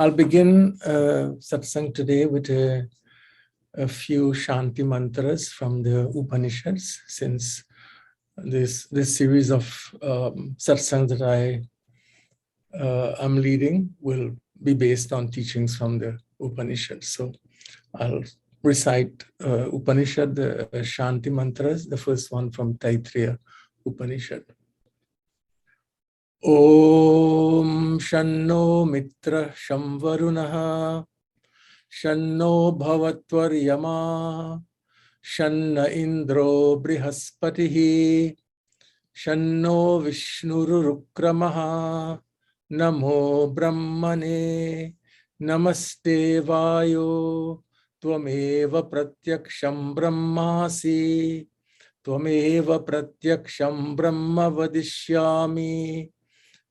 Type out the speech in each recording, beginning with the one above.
I'll begin satsang today with a few Shanti mantras from the Upanishads, since this series of satsangs that I am leading will be based on teachings from the Upanishads. So I'll recite Upanishad, the Shanti mantras, the first one from Taittiriya Upanishad. Om Shanno Mitra Shamvarunaha Shanno Bhavatvaryama Shanna Indro Brihaspatihi Shanno Vishnurukramaha Namo Brahmane Namaste Vayo Tvameva Pratyaksham Brahmasi Tvameva Pratyaksham Brahma Vadishyami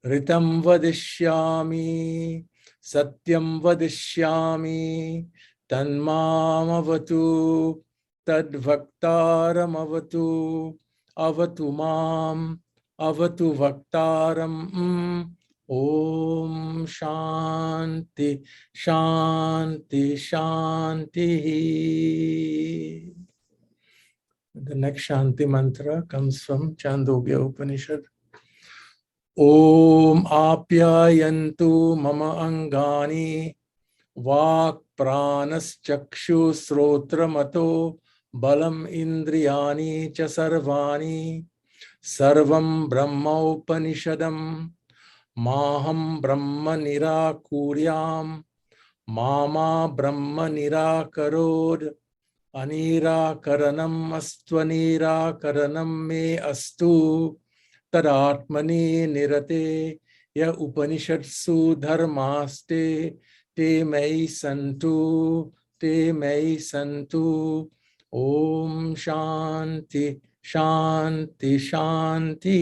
Ritam Vadishyami Satyam Vadishyami Tanmamavatu Tadvaktaram Avatu Avatu Mam Avatu Vaktaram Om Shanti Shanti Shanti. The next Shanti mantra comes from Chandogya Upanishad. Om Apyayantu Mama Angani Vak Pranas Chakshu Srotramato Balam Indriyani Cha Sarvani Sarvam Brahma Upanishadam Maham Brahma Nirakuryam Mama Brahma Nirakarod Anirakaranam Astvanirakaranam Me Astu Tadatmani Nirate Ya Upanishadsu Dharmaste Te Mei Santu Te Mei Santu. Om Shanti Shanti Shanti.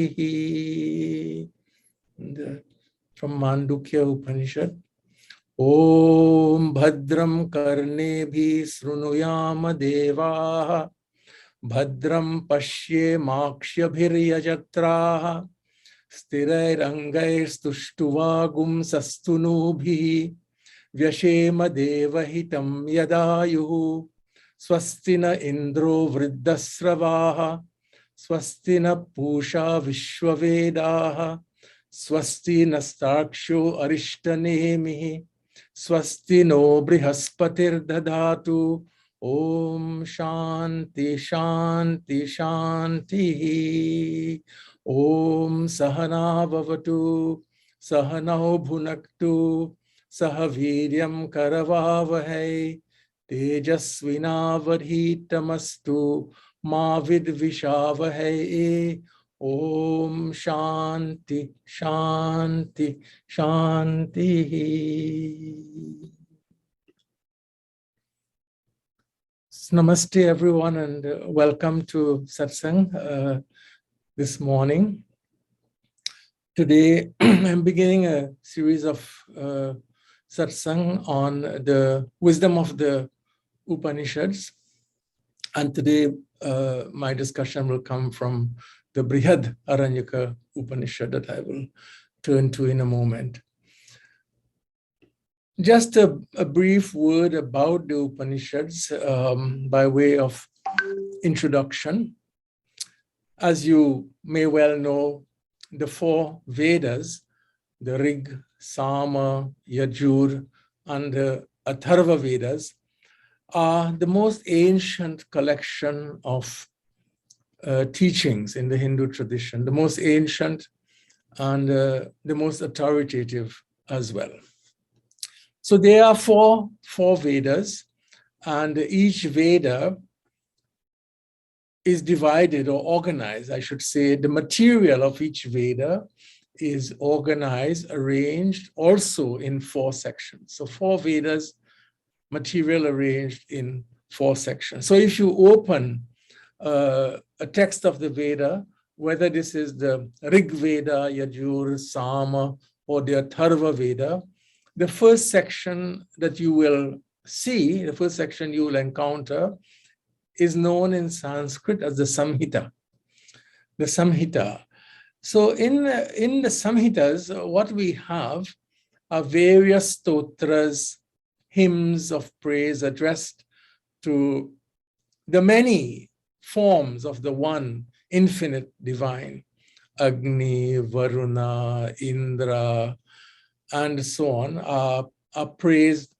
From Mandukya Upanishad. Om Bhadram Karnebhi Srunuyama Devaha Bhadram Pashye Makshyabhiryajatraha Stirairangaistuštuvagum Sastunubhi Vyashema Devahitam Yadayuhu Swastina Indro Vriddasravaha Swastina Pusha Vishwavedaha Swastina Staksho Arishtanemihi Swasti no Brihaspatir Dadhatu. Om Shanti Shanti Shanti. Om Sahana Bhavatu Sahanao Bhunaktu Sahaviryam Karavavahai Tejasvinavadhitamastu Ma Vidvishavahai. Om Shanti Shanti Shanti. Namaste everyone, and welcome to satsang this morning. Today I'm beginning a series of satsang on the wisdom of the Upanishads, and today my discussion will come from the Brihad-Aranyak Upanishad that I will turn to in a moment. Just a brief word about the Upanishads by way of introduction. As you may well know, the four Vedas, the Rig, Sama, Yajur, and the Atharva Vedas, are the most ancient collection of teachings in the Hindu tradition, the most ancient and the most authoritative as well. So there are four Vedas, and each Veda is divided or organized, I should say. The material of each Veda is organized, arranged also in four sections. So four Vedas, material arranged in four sections. So if you open a text of the Veda, whether this is the Rig Veda, Yajur, Sama, or the Atharva Veda, the first section that you will see, the first section you will encounter, is known in Sanskrit as the Samhita. The Samhita. So in the Samhitas, what we have are various stotras, hymns of praise addressed to the many forms of the one infinite divine, Agni, Varuna, Indra, and so on, are praised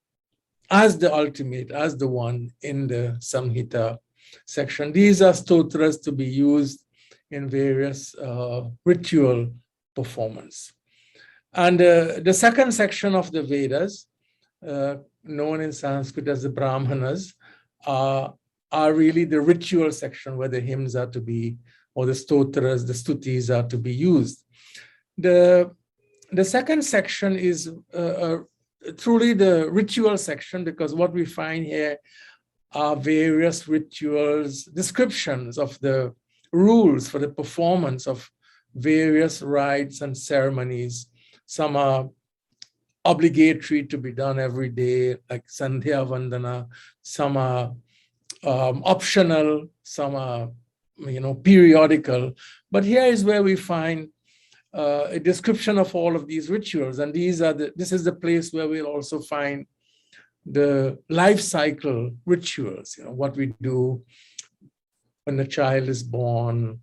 as the ultimate, as the one in the Samhita section. These are stotras to be used in various ritual performance. And the second section of the Vedas, known in Sanskrit as the Brahmanas, are really the ritual section where the hymns are to be, or the stotras, the stutis are to be used. The second section is truly the ritual section, because what we find here are various rituals, descriptions of the rules for the performance of various rites and ceremonies. Some are obligatory to be done every day, like Sandhya Vandana. Some are optional, some are periodical. But here is where we find a description of all of these rituals, and this is the place where we'll also find the life cycle rituals, what we do when the child is born,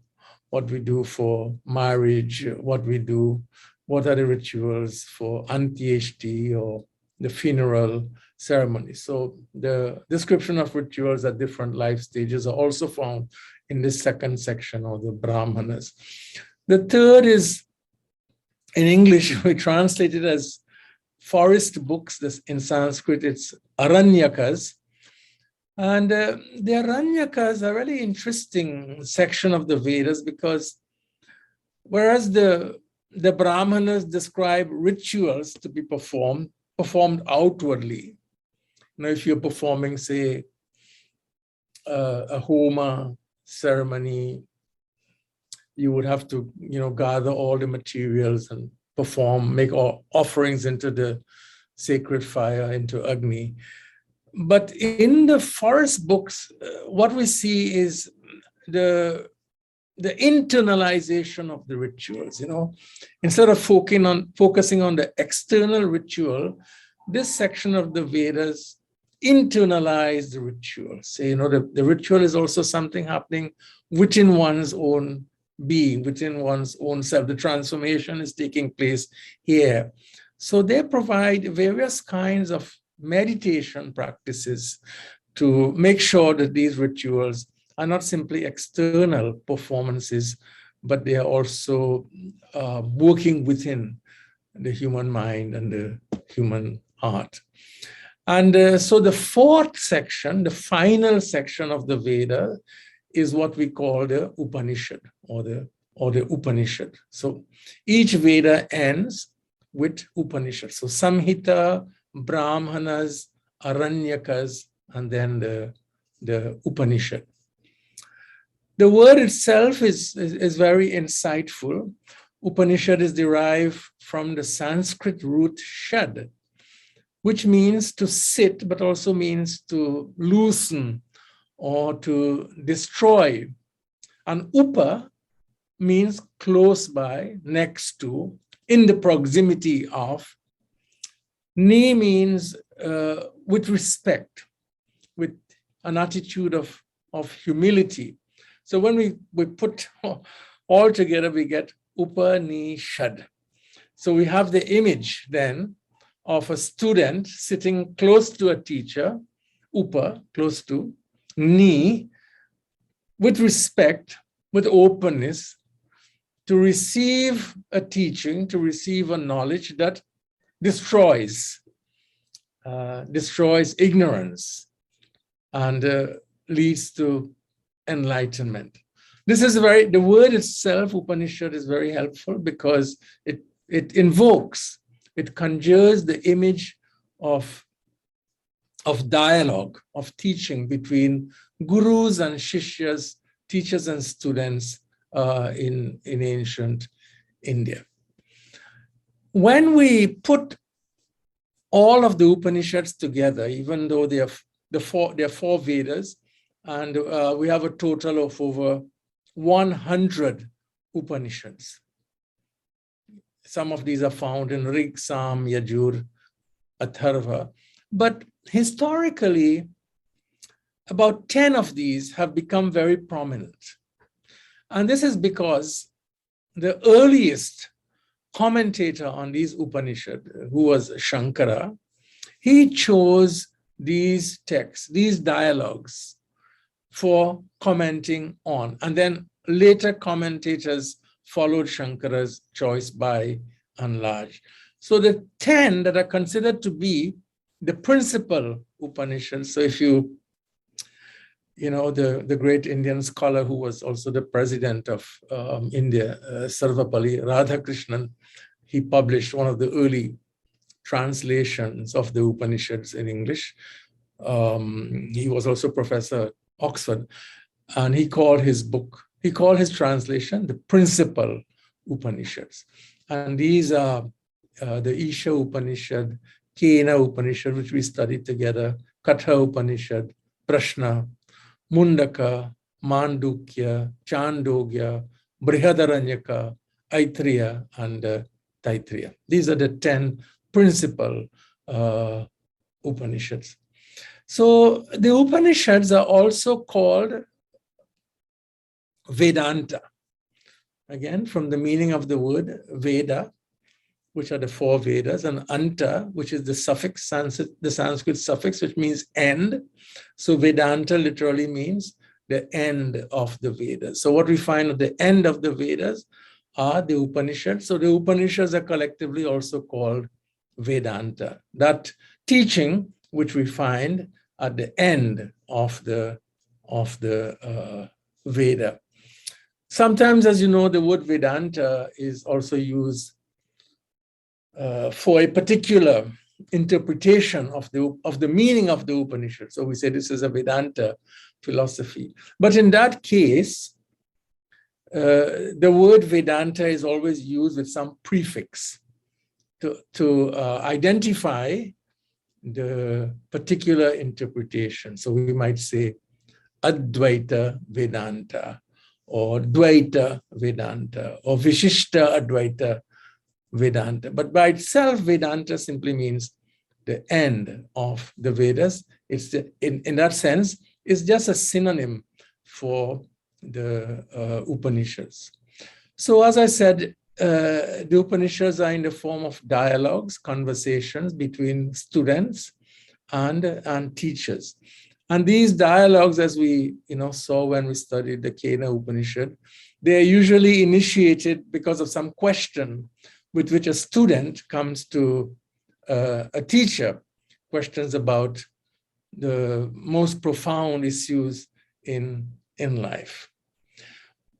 what we do for marriage, what are the rituals for Antyeshti or the funeral ceremony. So the description of rituals at different life stages are also found in this second section of the Brahmanas. The third is, in English, we translate it as forest books. This, in Sanskrit, it's Aranyakas. And the Aranyakas are a really interesting section of the Vedas, because whereas the Brahmanas describe rituals to be performed outwardly, if you're performing, say, a Homa ceremony, you would have to, gather all the materials and make offerings into the sacred fire, into Agni. But in the forest books, what we see is the internalization of the rituals. Instead of focusing on the external ritual, this section of the Vedas internalize the ritual. Say, the ritual is also something happening within one's own being, within one's own self. The transformation is taking place here. So they provide various kinds of meditation practices to make sure that these rituals are not simply external performances, but they are also working within the human mind and the human heart. And so the fourth section, the final section of the Veda, is what we call the Upanishad, or the Upanishad. So each Veda ends with Upanishad. So Samhita, Brahmanas, Aranyakas, and then the Upanishad. The word itself is very insightful. Upanishad is derived from the Sanskrit root shad, which means to sit, but also means to loosen or to destroy. And upa means close by, next to, in the proximity of. Ni means with respect, with an attitude of humility. So when we put all together, we get Upanishad. So we have the image then of a student sitting close to a teacher, Upa, close to, Ni, with respect, with openness, to receive a teaching, to receive a knowledge that destroys ignorance and leads to enlightenment. This is the word itself, Upanishad, is very helpful because it invokes, it conjures the image of dialogue, of teaching between gurus and shishyas, teachers and students in ancient India. When we put all of the Upanishads together, even though there are four Vedas, and we have a total of over 100 Upanishads. some of these are found in Rig, Sam, Yajur, Atharva. But historically, about 10 of these have become very prominent. And this is because the earliest commentator on these Upanishads, who was Shankara, he chose these texts, these dialogues, for commenting on. And then later commentators followed Shankara's choice by and large. So the 10 that are considered to be the principal Upanishads, so if you know, the great Indian scholar who was also the president of India, Sarvapalli Radhakrishnan, he published one of the early translations of the Upanishads in English. He was also professor at Oxford, and he called his translation the principal Upanishads. And these are the Isha Upanishad, Kena Upanishad, which we studied together, Katha Upanishad, Prashna, Mundaka, Mandukya, Chandogya, Brihad-Aranyak, Aitreya, and Taittiriya. These are the 10 principal Upanishads. So the Upanishads are also called Vedanta. Again, from the meaning of the word Veda, which are the 4 Vedas, and Anta, which is the suffix, the Sanskrit suffix, which means end. So Vedanta literally means the end of the Vedas. So what we find at the end of the Vedas are the Upanishads. So the Upanishads are collectively also called Vedanta. That teaching which we find at the end of the Veda. Sometimes, as you know, the word Vedanta is also used for a particular interpretation of the meaning of the Upanishad. So we say this is a Vedanta philosophy. But in that case, the word Vedanta is always used with some prefix to identify the particular interpretation. So we might say Advaita Vedanta, or Dvaita Vedanta, or Vishishta Advaita Vedanta. But by itself, Vedanta simply means the end of the Vedas. It's in that sense, it's just a synonym for the Upanishads. So as I said, the Upanishads are in the form of dialogues, conversations between students and teachers. And these dialogues, as we saw when we studied the Kena Upanishad, they are usually initiated because of some question with which a student comes to a teacher, questions about the most profound issues in life.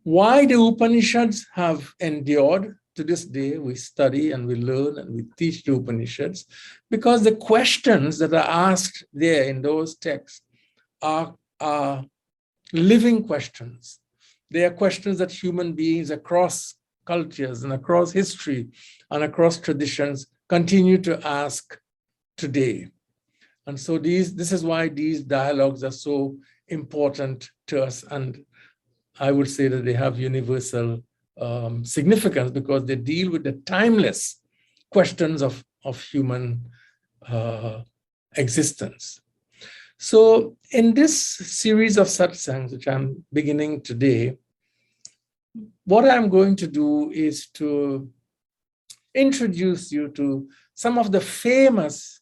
Why the Upanishads have endured to this day, we study and we learn and we teach the Upanishads, because the questions that are asked there in those texts are living questions. They are questions that human beings across cultures and across history and across traditions continue to ask today. And so this is why these dialogues are so important to us. And I would say that they have universal significance because they deal with the timeless questions of human existence. So in this series of satsangs, which I'm beginning today, what I'm going to do is to introduce you to some of the famous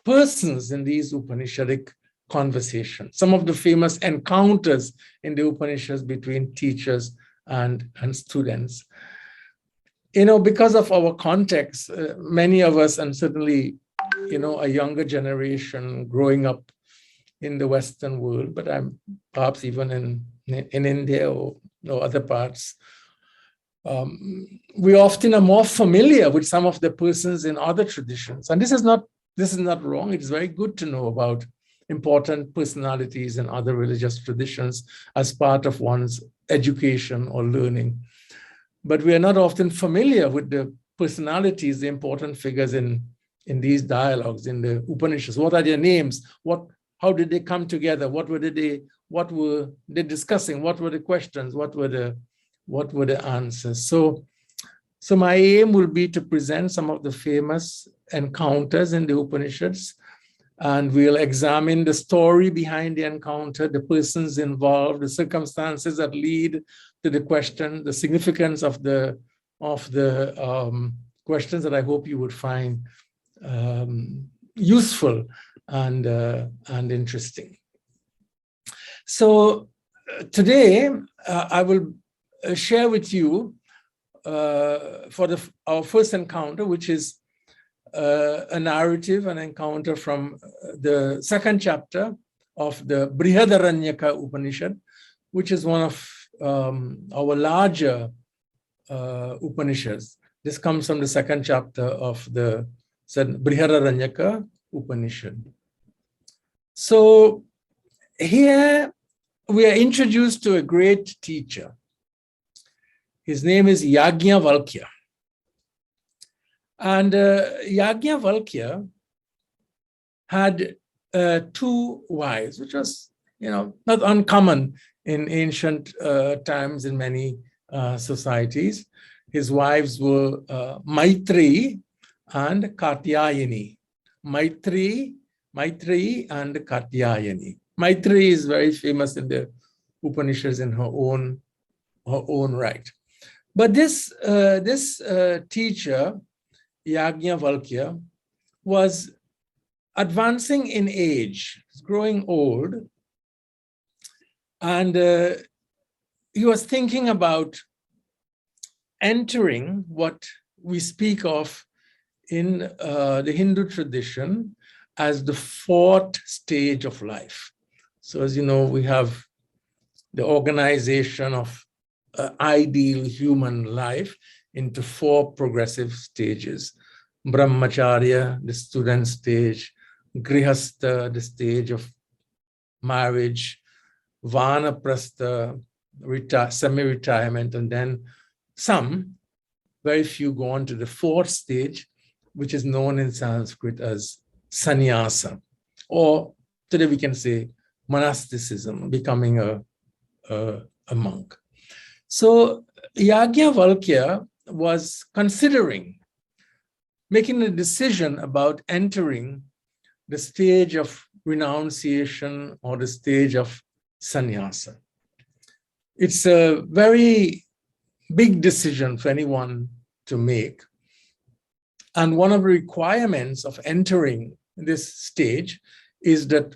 persons in these Upanishadic conversations, some of the famous encounters in the Upanishads between teachers and students. Because of our context, many of us, and certainly, a younger generation growing up in the Western world, but I'm perhaps even in India or other parts, we often are more familiar with some of the persons in other traditions. And this is not wrong. It's very good to know about important personalities in other religious traditions as part of one's education or learning. But we are not often familiar with the personalities, the important figures in these dialogues, in the Upanishads. What are their names? How did they come together? What were they discussing? What were the questions? What were the answers? So So my aim will be to present some of the famous encounters in the Upanishads, and we'll examine the story behind the encounter, the persons involved, the circumstances that lead to the question, the significance of the questions that I hope you would find useful and interesting. So today I will share with you for our first encounter, which is a narrative, an encounter from the second chapter of the Brihad-Aranyak Upanishad, which is one of our larger Upanishads. This comes from the second chapter of the Brihad-Aranyak Upanishad. So here we are introduced to a great teacher. His name is Yajnavalkya. And Yagyavalkya had two wives, which was, not uncommon in ancient times in many societies. His wives were Maitree and Katyayani. Maitree and Katyayani. Maitree is very famous in the Upanishads in her own right. But this teacher, Yajnavalkya, was advancing in age, growing old, and he was thinking about entering what we speak of in the Hindu tradition as the fourth stage of life. So as you know, we have the organization of ideal human life into four progressive stages. Brahmacharya, the student stage; Grihastha, the stage of marriage; Vanaprastha, semi-retirement; and then very few go on to the fourth stage, which is known in Sanskrit as Sannyasa, or today we can say monasticism, becoming a monk. So Yagyavalkya was considering making a decision about entering the stage of renunciation or the stage of sannyasa. It's a very big decision for anyone to make. And one of the requirements of entering this stage is that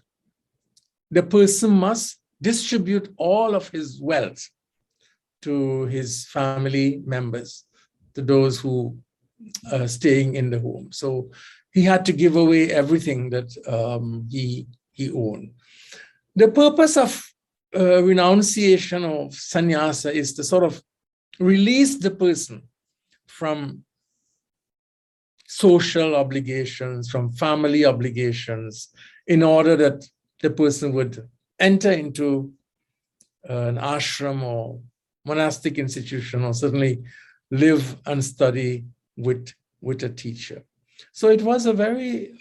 the person must distribute all of his wealth to his family members, to those who are staying in the home. So he had to give away everything that he owned. The purpose of renunciation of sannyasa is to sort of release the person from social obligations, from family obligations, in order that the person would enter into an ashram or monastic institution, or certainly live and study with a teacher. So it was a very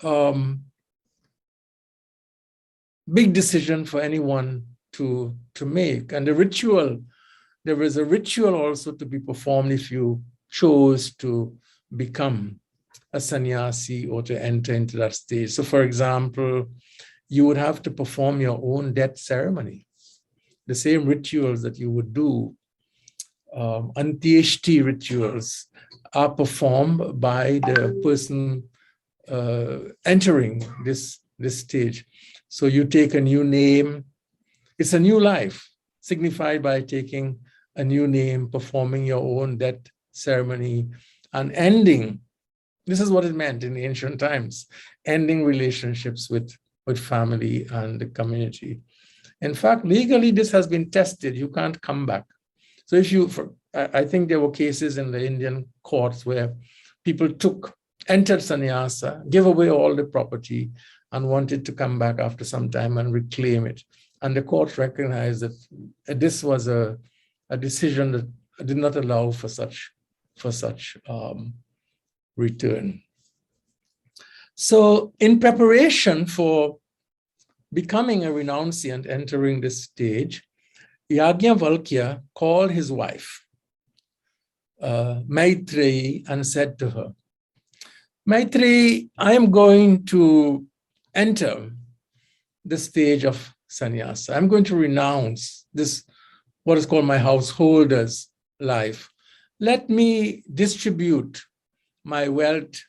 big decision for anyone to make. And there was a ritual also to be performed if you chose to become a sannyasi or to enter into that stage. So for example, you would have to perform your own death ceremony. The same rituals that you would do, Antyeshti rituals, are performed by the person entering this stage. So you take a new name. It's a new life, signified by taking a new name, performing your own death ceremony, and ending. This is what it meant in ancient times, ending relationships with family and the community. In fact, legally, this has been tested. You can't come back. So I think there were cases in the Indian courts where people entered sannyasa, gave away all the property, and wanted to come back after some time and reclaim it. And the court recognized that this was a decision that did not allow for such return. So in preparation for becoming a renunciant, entering this stage, Yajnavalkya called his wife, Maitreyi and said to her, Maitree, I am going to enter the stage of sannyasa. I'm going to renounce this, what is called my householder's life. Let me distribute my wealth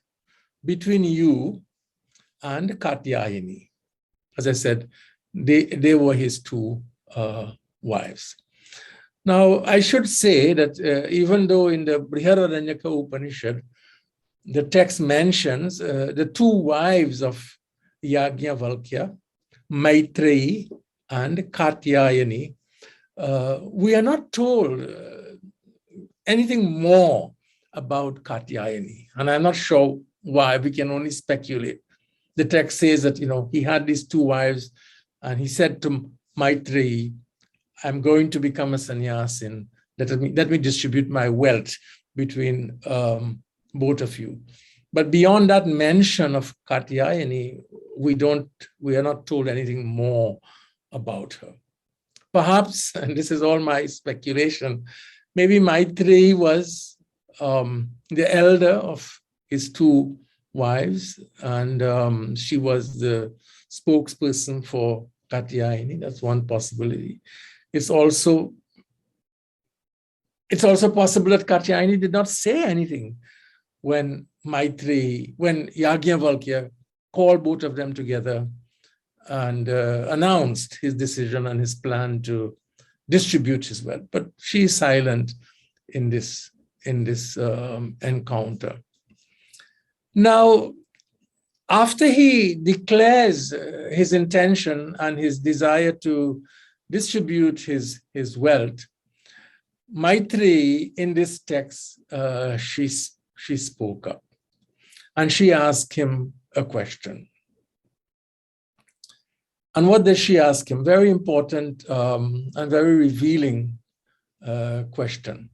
between you and Katyayani. As I said, they were his two wives. Now, I should say that even though in the Brihad-Aranyak Upanishad, the text mentions the two wives of Yagyavalkya, Maitreyi and Katyayani, we are not told anything more about Katyayani. And I'm not sure why, we can only speculate. The text says that, he had these two wives and he said to Maitreyi, I'm going to become a sannyasin. Let me distribute my wealth between both of you. But beyond that mention of Katyayani, we are not told anything more about her. Perhaps, and this is all my speculation, maybe Maitree was the elder of his two wives, and she was the spokesperson for Katyayani. That's one possibility. It's also possible that Katyayani did not say anything when Yagyavalkya called both of them together and announced his decision and his plan to distribute his wealth. But she is silent in this encounter. Now, after he declares his intention and his desire to distribute his wealth, Maitree, in this text, she spoke up and she asked him a question. And what did she ask him? Very important and very revealing question.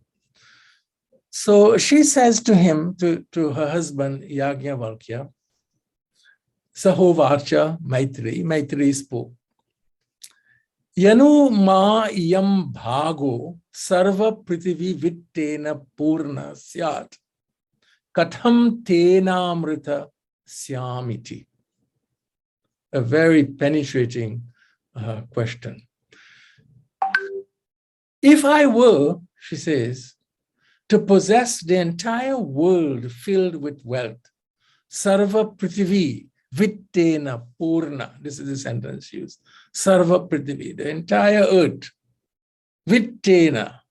So she says to him, to her husband, Yagyavalkya, Sahovacha Maitree, Maitree spoke. Yanu ma yam bhago sarva prithvi vittena purna syat katham tena amrita syamiti. A very penetrating question. If I were, she says, to possess the entire world filled with wealth, sarva prithvi vittena purna, this is the sentence used, sarva prithvi, the entire earth, vittena,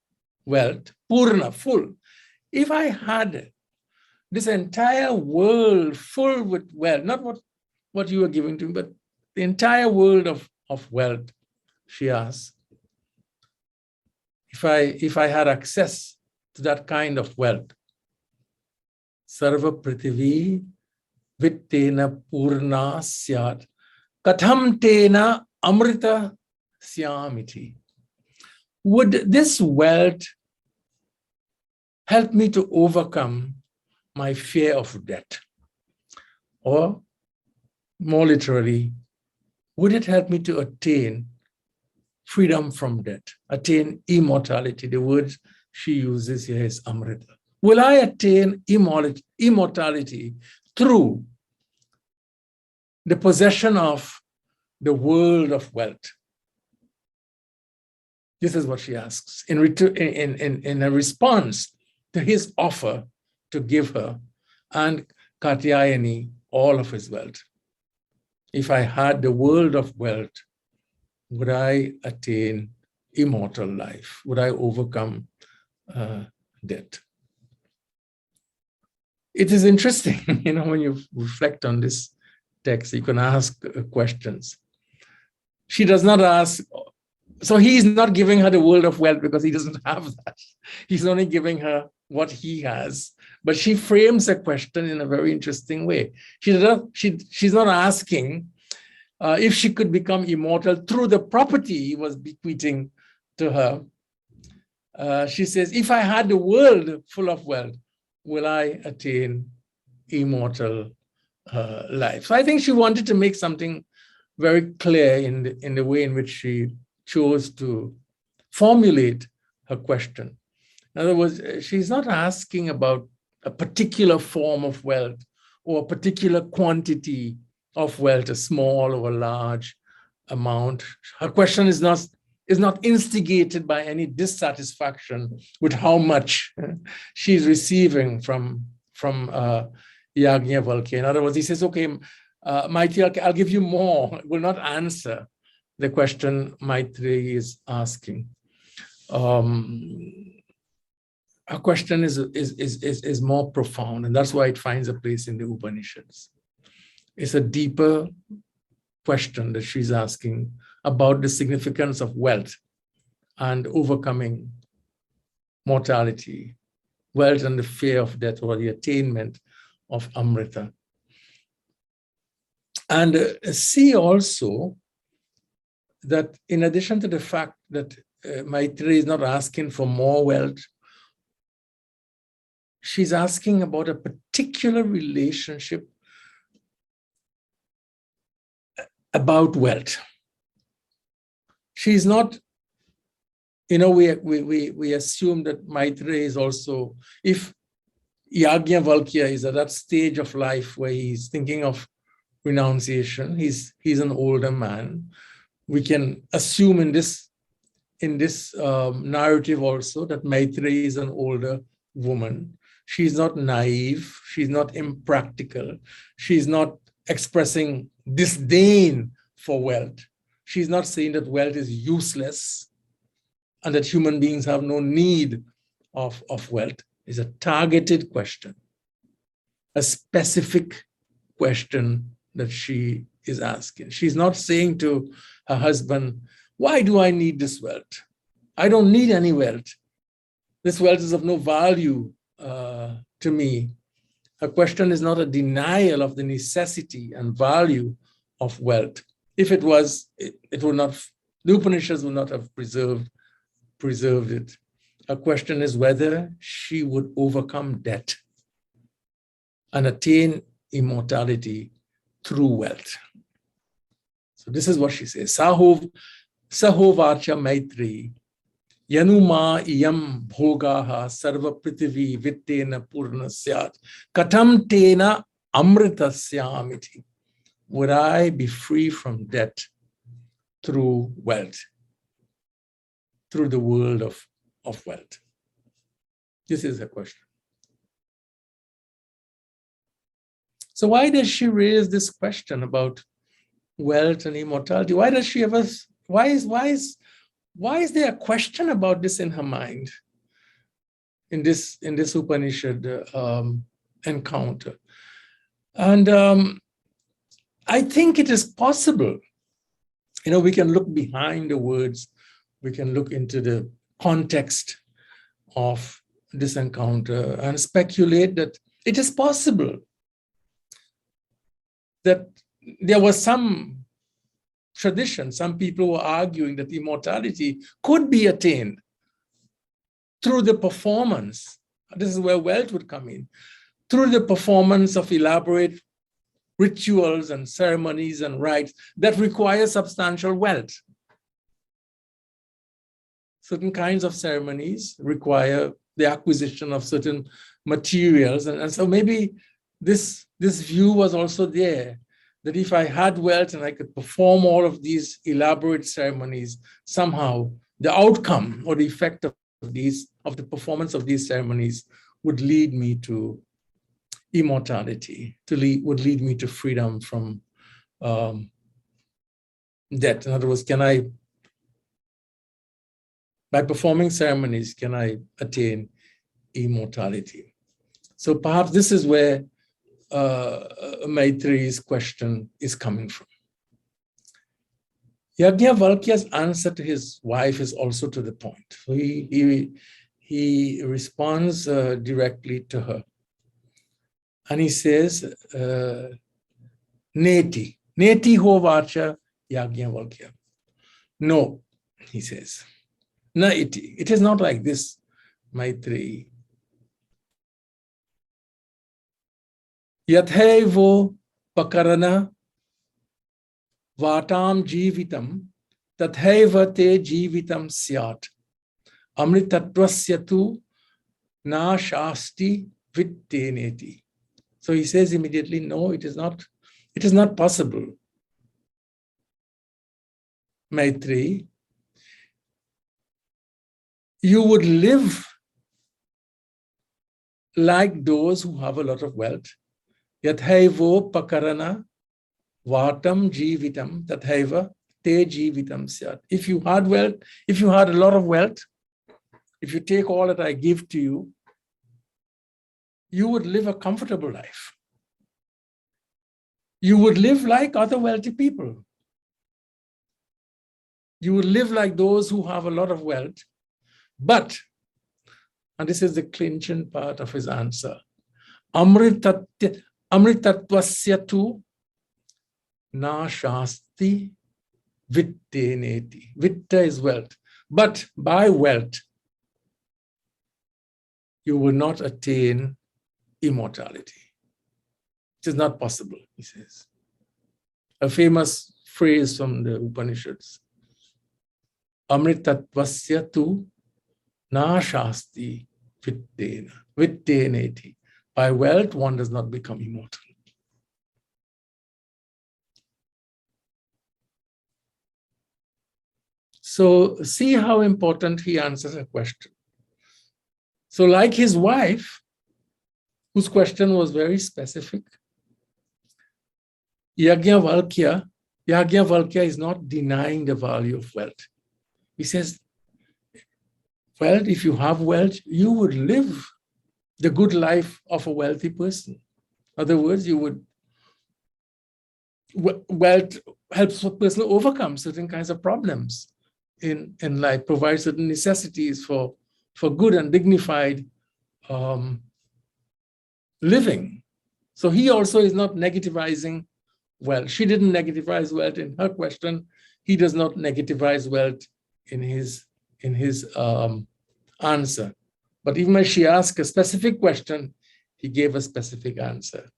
wealth, purna, full. If I had this entire world full with wealth, not what you are giving to me, but the entire world of wealth, she asks, if I had access to that kind of wealth, sarva prithvi vittena purna syat katham tena amrita syamiti. Would this wealth help me to overcome my fear of death? Or more literally, would it help me to attain freedom from death, attain immortality? The word she uses here is Amrita. Will I attain immortality through the possession of the world of wealth? This is what she asks in a response to his offer to give her and Katyayani all of his wealth. If I had the world of wealth, would I attain immortal life? Would I overcome death? It is interesting, when you reflect on this text, you can ask questions. She does not ask, so he is not giving her the world of wealth because he doesn't have that. He's only giving her what he has. But she frames a question in a very interesting way. She's not asking if she could become immortal through the property he was bequeathing to her. She says, if I had the world full of wealth, will I attain immortal life? So I think she wanted to make something very clear in the way in which she chose to formulate her question. In other words, she's not asking about a particular form of wealth or a particular quantity of wealth, a small or a large amount. Her question is not instigated by any dissatisfaction with how much she's receiving from Yajnavalkya. In other words, he says, okay, Maitreyi, I'll give you more. Will not answer the question Maitreyi is asking. Our question is more profound, and that's why it finds a place in the Upanishads. It's a deeper question that she's asking about the significance of wealth and overcoming mortality, wealth and the fear of death, or the attainment of Amrita. And see also that in addition to the fact that Maitreyi is not asking for more wealth, she's asking about a particular relationship about wealth. She's not, we assume that Maitreyi is also, if Yagyavalkya is at that stage of life where he's thinking of renunciation, he's an older man. We can assume in this narrative also that Maitreyi is an older woman. She's not naive. She's not impractical. She's not expressing disdain for wealth. She's not saying that wealth is useless and that human beings have no need of wealth. It's a targeted question, a specific question that she is asking. She's not saying to her husband, why do I need this wealth? I don't need any wealth. This wealth is of no value to me. Her question is not a denial of the necessity and value of wealth. If it was, it would not, the Upanishads would not have preserved it. Her question is whether she would overcome death and attain immortality through wealth. So this is what she says. Sahovacha Maitree, Yanuma iyam bhogaha sarva prithvi vittena purna syat katam tena amritasyamiti. Would I be free from death through wealth, through the world of wealth? This is the question. So why does she raise this question about wealth and immortality? Why does she ever? Why is there a question about this in her mind? In this Upanishad encounter, and I think it is possible. We can look behind the words. We can look into the context of this encounter and speculate that it is possible that there was some tradition, some people were arguing that immortality could be attained through the performance. This is where wealth would come in. Through the performance of elaborate rituals and ceremonies and rites that require substantial wealth. Certain kinds of ceremonies require the acquisition of certain materials. And so maybe this view was also there, that if I had wealth and I could perform all of these elaborate ceremonies, somehow the outcome or the effect of the performance of these ceremonies would lead me to immortality, would lead me to freedom from death. In other words, by performing ceremonies, can I attain immortality? So perhaps this is where Maitreyi's question is coming from. Yagyavalkya's answer to his wife is also to the point. So he responds directly to her. And he says, Neti hovacha Yagyavalkya. No, he says. Na iti. It is not like this, Maitreyi. Yathaivo pakarana vatam jivitam tathaiva te jivitam syat. Amritatvasya tu na shasti vitteneti. So he says immediately, no, it is not possible. Maitreyi, you would live like those who have a lot of wealth. Yathaivo pakarana vatam jivitam tathaiva te jivitam syat. If you had wealth, if you had a lot of wealth, if you take all that I give to you, you would live a comfortable life. You would live like other wealthy people. You would live like those who have a lot of wealth. But, and this is the clinching part of his answer, amritatvasya tu na shasti vitteneti. Vitta is wealth. But by wealth, you will not attain immortality. It is not possible, he says. A famous phrase from the Upanishads. Amritatvasya tu na shasti vitteneti. By wealth, one does not become immortal. So see how important he answers a question. So like his wife, whose question was very specific, Yagyavalkya is not denying the value of wealth. He says, well, if you have wealth, you would live the good life of a wealthy person. In other words, wealth helps a person overcome certain kinds of problems in life, provides certain necessities for good and dignified living. So he also is not negativizing wealth. She didn't negativize wealth in her question. He does not negativize wealth in his answer. But even when she asked a specific question, he gave a specific answer.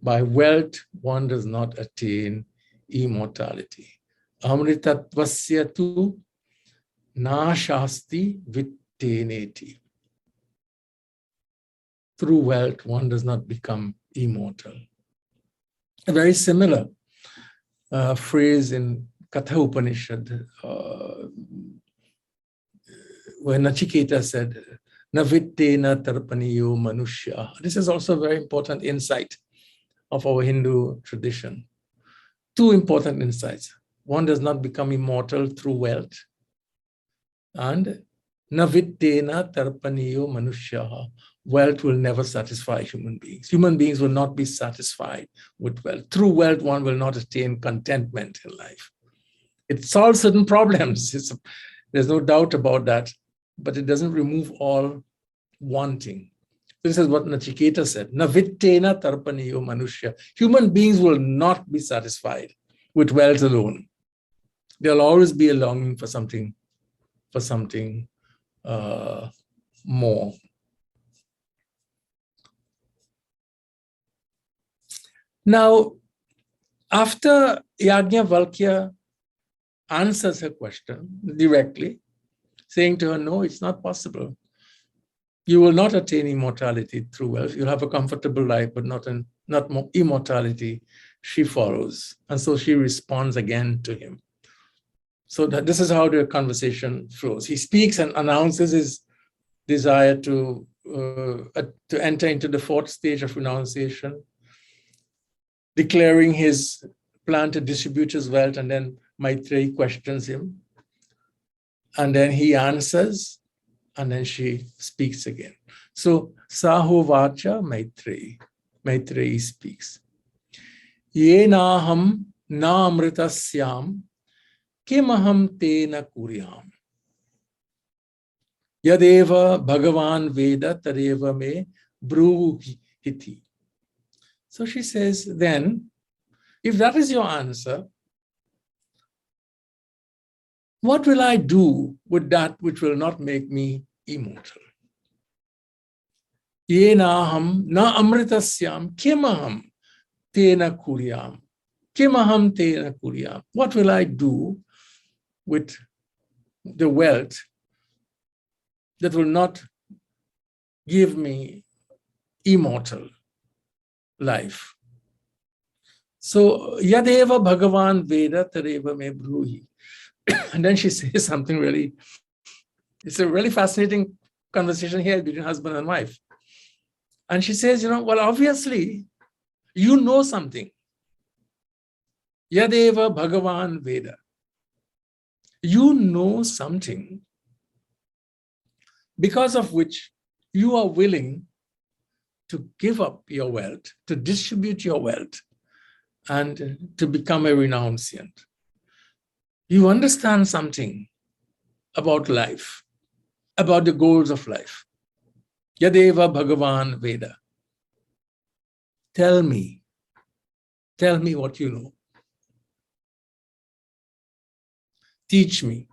By wealth, one does not attain immortality. Amritatvasya tu na shasti vitteneti. Through wealth, one does not become immortal. A very similar phrase in Katha Upanishad, where Nachiketa said, Navittena tarpaniyo manushya. This is also a very important insight of our Hindu tradition. Two important insights. One does not become immortal through wealth. And navittena tarpaniyo manushya. Wealth will never satisfy human beings. Human beings will not be satisfied with wealth. Through wealth, one will not attain contentment in life. It solves certain problems. There's no doubt about that. But it doesn't remove all wanting. This is what Nachiketa said. Navittena tarpaniyo manushya. Human beings will not be satisfied with wealth alone. There'll always be a longing for something more. Now, after Yajnavalkya answers her question directly, saying to her, no, it's not possible. You will not attain immortality through wealth. You'll have a comfortable life, but not more immortality. She follows. And so she responds again to him. So this is how the conversation flows. He speaks and announces his desire to enter into the fourth stage of renunciation, declaring his plan to distribute his wealth, and then Maitreyi questions him. And then he answers, and then she speaks again. So, Sahovacha Maitreyi. Maitreyi speaks. Yenaham na amritasyam kimaham tena kuryam. Yadeva Bhagavan Veda tadeva me bruhiti. So she says, then, if that is your answer, what will I do with that which will not make me immortal? Yenaham na amritasyam kimaham tena kuryam. Kimaham tena kuryam. What will I do with the wealth that will not give me immortal life. So, Yadeva Bhagavan Veda Tareva Me Bruhi. And then she says something really, it's a really fascinating conversation here between husband and wife. And she says, well, obviously, you know something. Yadeva Bhagavan Veda. You know something because of which you are willing to give up your wealth, to distribute your wealth, and to become a renunciant. You understand something about life, about the goals of life. Yadeva Bhagavan Veda. Tell me what you know. Teach me.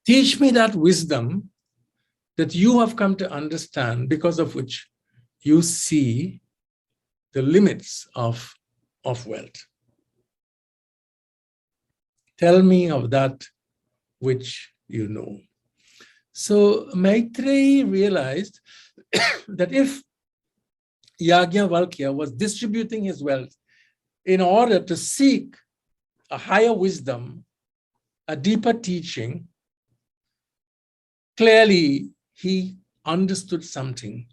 Teach me that wisdom that you have come to understand, because of which you see the limits of wealth. Tell me of that which you know. So Maitreyi realized that if Yagyavalkya was distributing his wealth in order to seek a higher wisdom, a deeper teaching, clearly he understood something,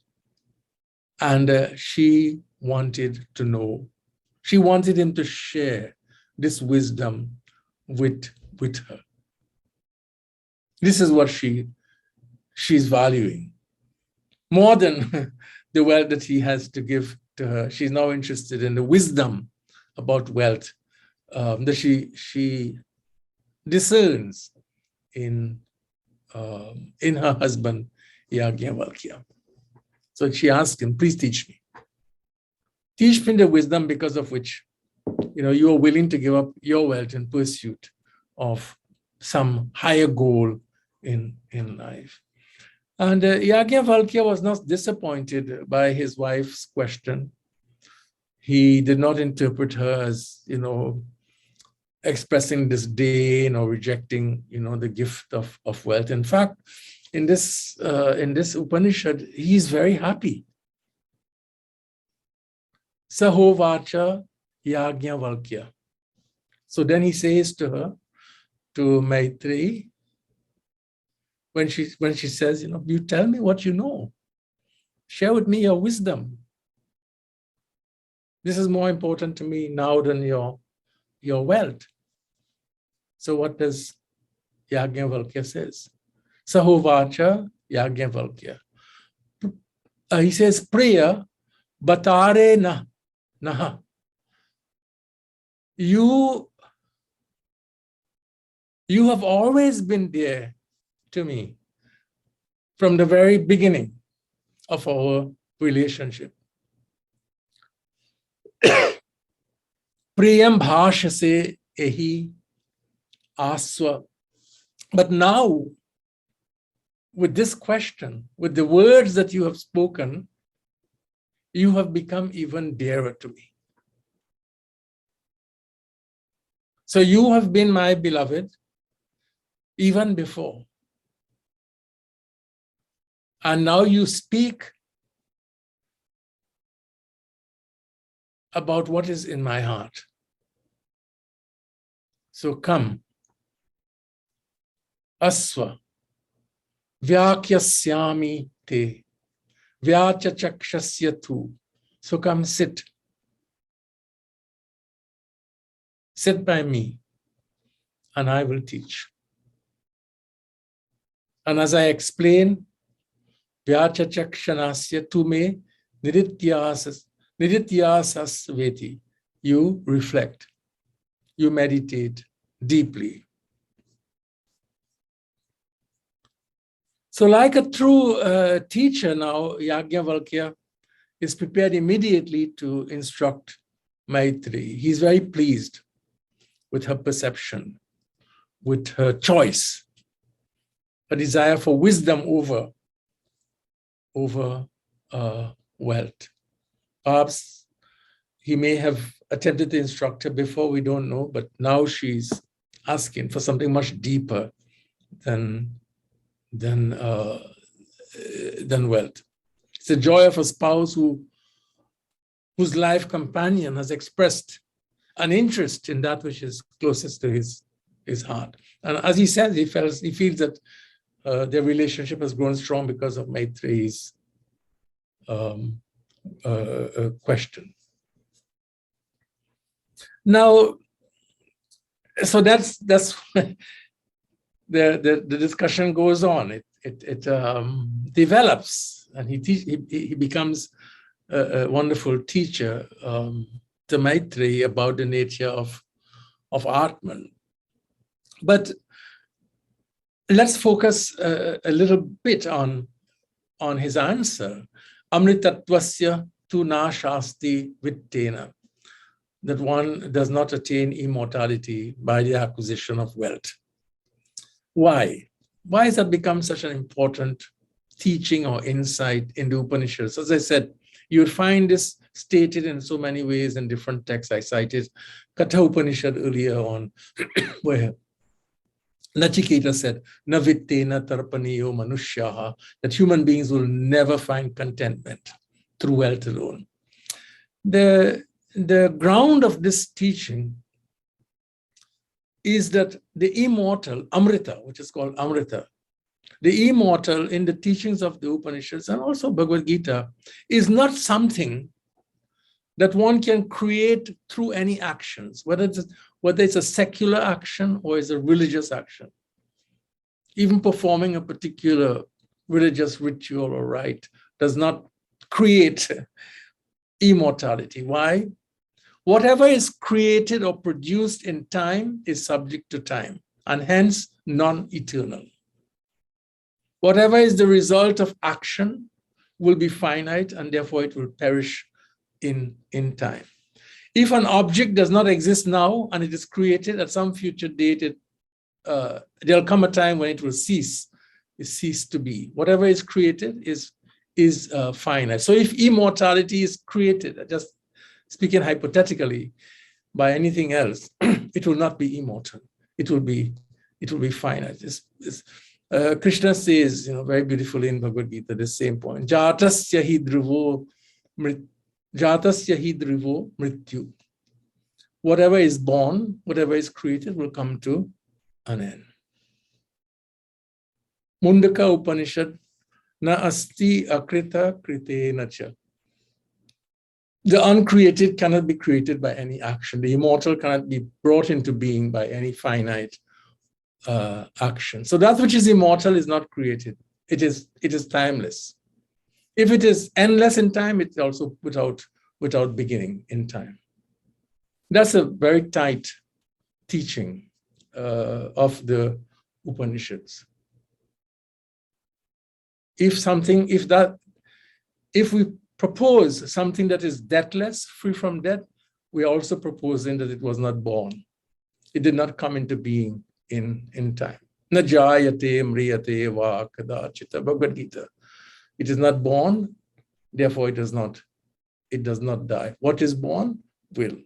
and she wanted to know. She wanted him to share this wisdom with her. This is what she's valuing. More than the wealth that he has to give to her, she's now interested in the wisdom about wealth that she discerns in her husband, Yagyavalkya. So she asked him, please teach me. Teach me the wisdom because of which you are willing to give up your wealth in pursuit of some higher goal in life. And Yagyavalkya was not disappointed by his wife's question. He did not interpret her as, expressing disdain or rejecting, the gift of wealth. In fact, in this Upanishad, he's very happy. Sahovacha Yajnavalkya. So then he says to her, to Maitree, when she says, you tell me what you know. Share with me your wisdom. This is more important to me now than your wealth. So what does Yagyavalkya says? Sahovacha Yagyavalkya. He says, Priya Batare Naha. You have always been there to me from the very beginning of our relationship. Priyam bhashase ehi aswa. But now, with this question, with the words that you have spoken, you have become even dearer to me. So you have been my beloved even before. And now you speak about what is in my heart. So come, asva, vyakyasyami te, vyachachakshasya tu. So come sit. Sit by me, and I will teach. And as I explain, Vyachachakshanasya tu me nirityasas veti. You reflect, you meditate deeply. So like a true teacher now, Yagyavalkya is prepared immediately to instruct Maitree. He's very pleased with her perception, with her choice, a desire for wisdom over wealth. Perhaps he may have attempted to instruct her before, we don't know, but now she's asking for something much deeper than than wealth. It's the joy of a spouse whose life companion has expressed an interest in that which is closest to his heart. And as he says, he feels that their relationship has grown strong because of Maitreyi's question. Now, so that's the discussion goes on. It develops, and he becomes a wonderful teacher to Maitree about the nature of Atman. But let's focus a little bit on his answer. Amritatvasya tu na shasti vittena, that one does not attain immortality by the acquisition of wealth. Why? Why has that become such an important teaching or insight in the Upanishads? As I said, you would find this stated in so many ways in different texts. I cited Katha Upanishad earlier on, where Nachiketa said, Na vittena tarpaniyo manushyaha, that human beings will never find contentment through wealth alone. The ground of this teaching is that the immortal, Amrita, which is called Amrita, the immortal in the teachings of the Upanishads and also Bhagavad Gita is not something that one can create through any actions, whether it's a secular action or it's a religious action. Even performing a particular religious ritual or rite does not create immortality. Why? Whatever is created or produced in time is subject to time and hence non-eternal. Whatever is the result of action will be finite and therefore it will perish in time. If an object does not exist now and it is created at some future date, there'll come a time when it will cease to be. Whatever is created is finite. So if immortality is created, just speaking hypothetically, by anything else, it will not be immortal. It will be finite. Krishna says, very beautifully in Bhagavad Gita, the same point. Jatasya hi dhruvo mrityu. Whatever is born, whatever is created will come to an end. Mundaka Upanishad, na asti akrita kritena cha. The uncreated cannot be created by any action. The immortal cannot be brought into being by any finite action. So that which is immortal is not created. It is timeless. If it is endless in time, it's also without beginning in time. That's a very tight teaching of the Upanishads. If we propose something that is deathless, free from death, we are also proposing that it was not born. It did not come into being in time. Na jayate mriyate va kadachita, Bhagavad Gita. It is not born, therefore it does not die. What is born will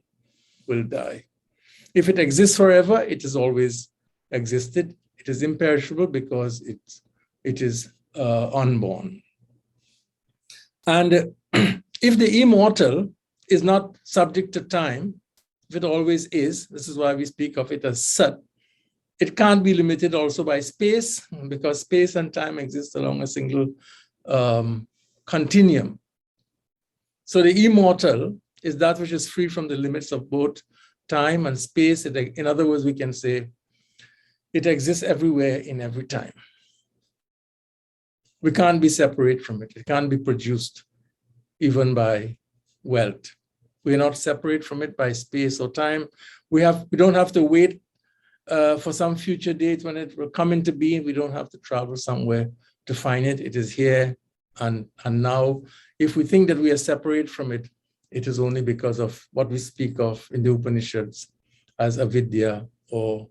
die. If it exists forever, it has always existed. It is imperishable because it is unborn. And if the immortal is not subject to time, if it always is, this is why we speak of it as Sat, it can't be limited also by space, because space and time exist along a single continuum. So the immortal is that which is free from the limits of both time and space. In other words, we can say it exists everywhere in every time. We can't be separate from it. It can't be produced even by wealth. We're not separate from it by space or time. We don't have to wait for some future date when it will come into being. We don't have to travel somewhere to find it. It is here and now. If we think that we are separate from it, it is only because of what we speak of in the Upanishads as avidya or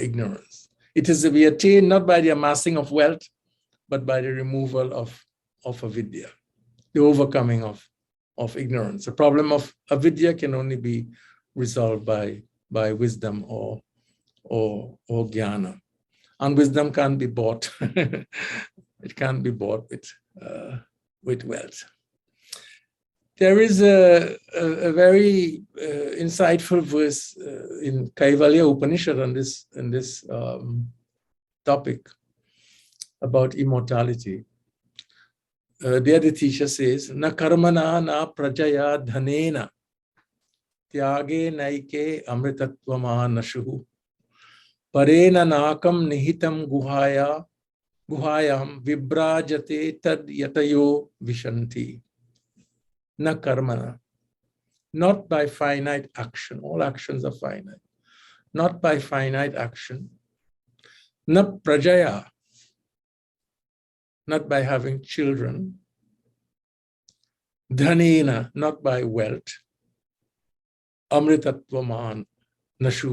ignorance. It is we attain not by the amassing of wealth, but by the removal of avidya, the overcoming of ignorance. The problem of avidya can only be resolved by wisdom or jnana. And wisdom can't be bought. It can't be bought with wealth. There is a very insightful verse in Yajnavalkya Upanishad on this topic about immortality. There the teacher says, "Na karmana na prajaya dhanena tyage naike amritatvama nashuhu parena nakam nihitam guhayam vibrajate tad yatayo vishanti." Na karmana, not by finite action. All actions are finite. Not by finite action. Na prajaya, not by having children. Dhanena, not by wealth. Amritatvaman nashu,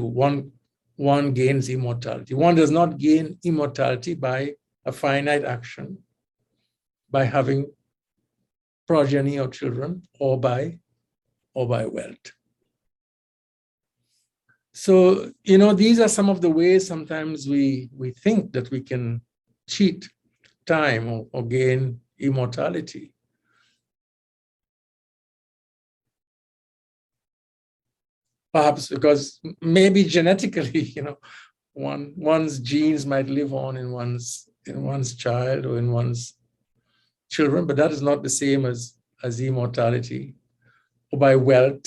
one gains immortality. One does not gain immortality by a finite action, by having progeny or children, or by wealth. So, these are some of the ways sometimes we think that we can cheat time or gain immortality. Perhaps because maybe genetically, one's genes might live on in one's child or in one's children, but that is not the same as immortality. Or by wealth,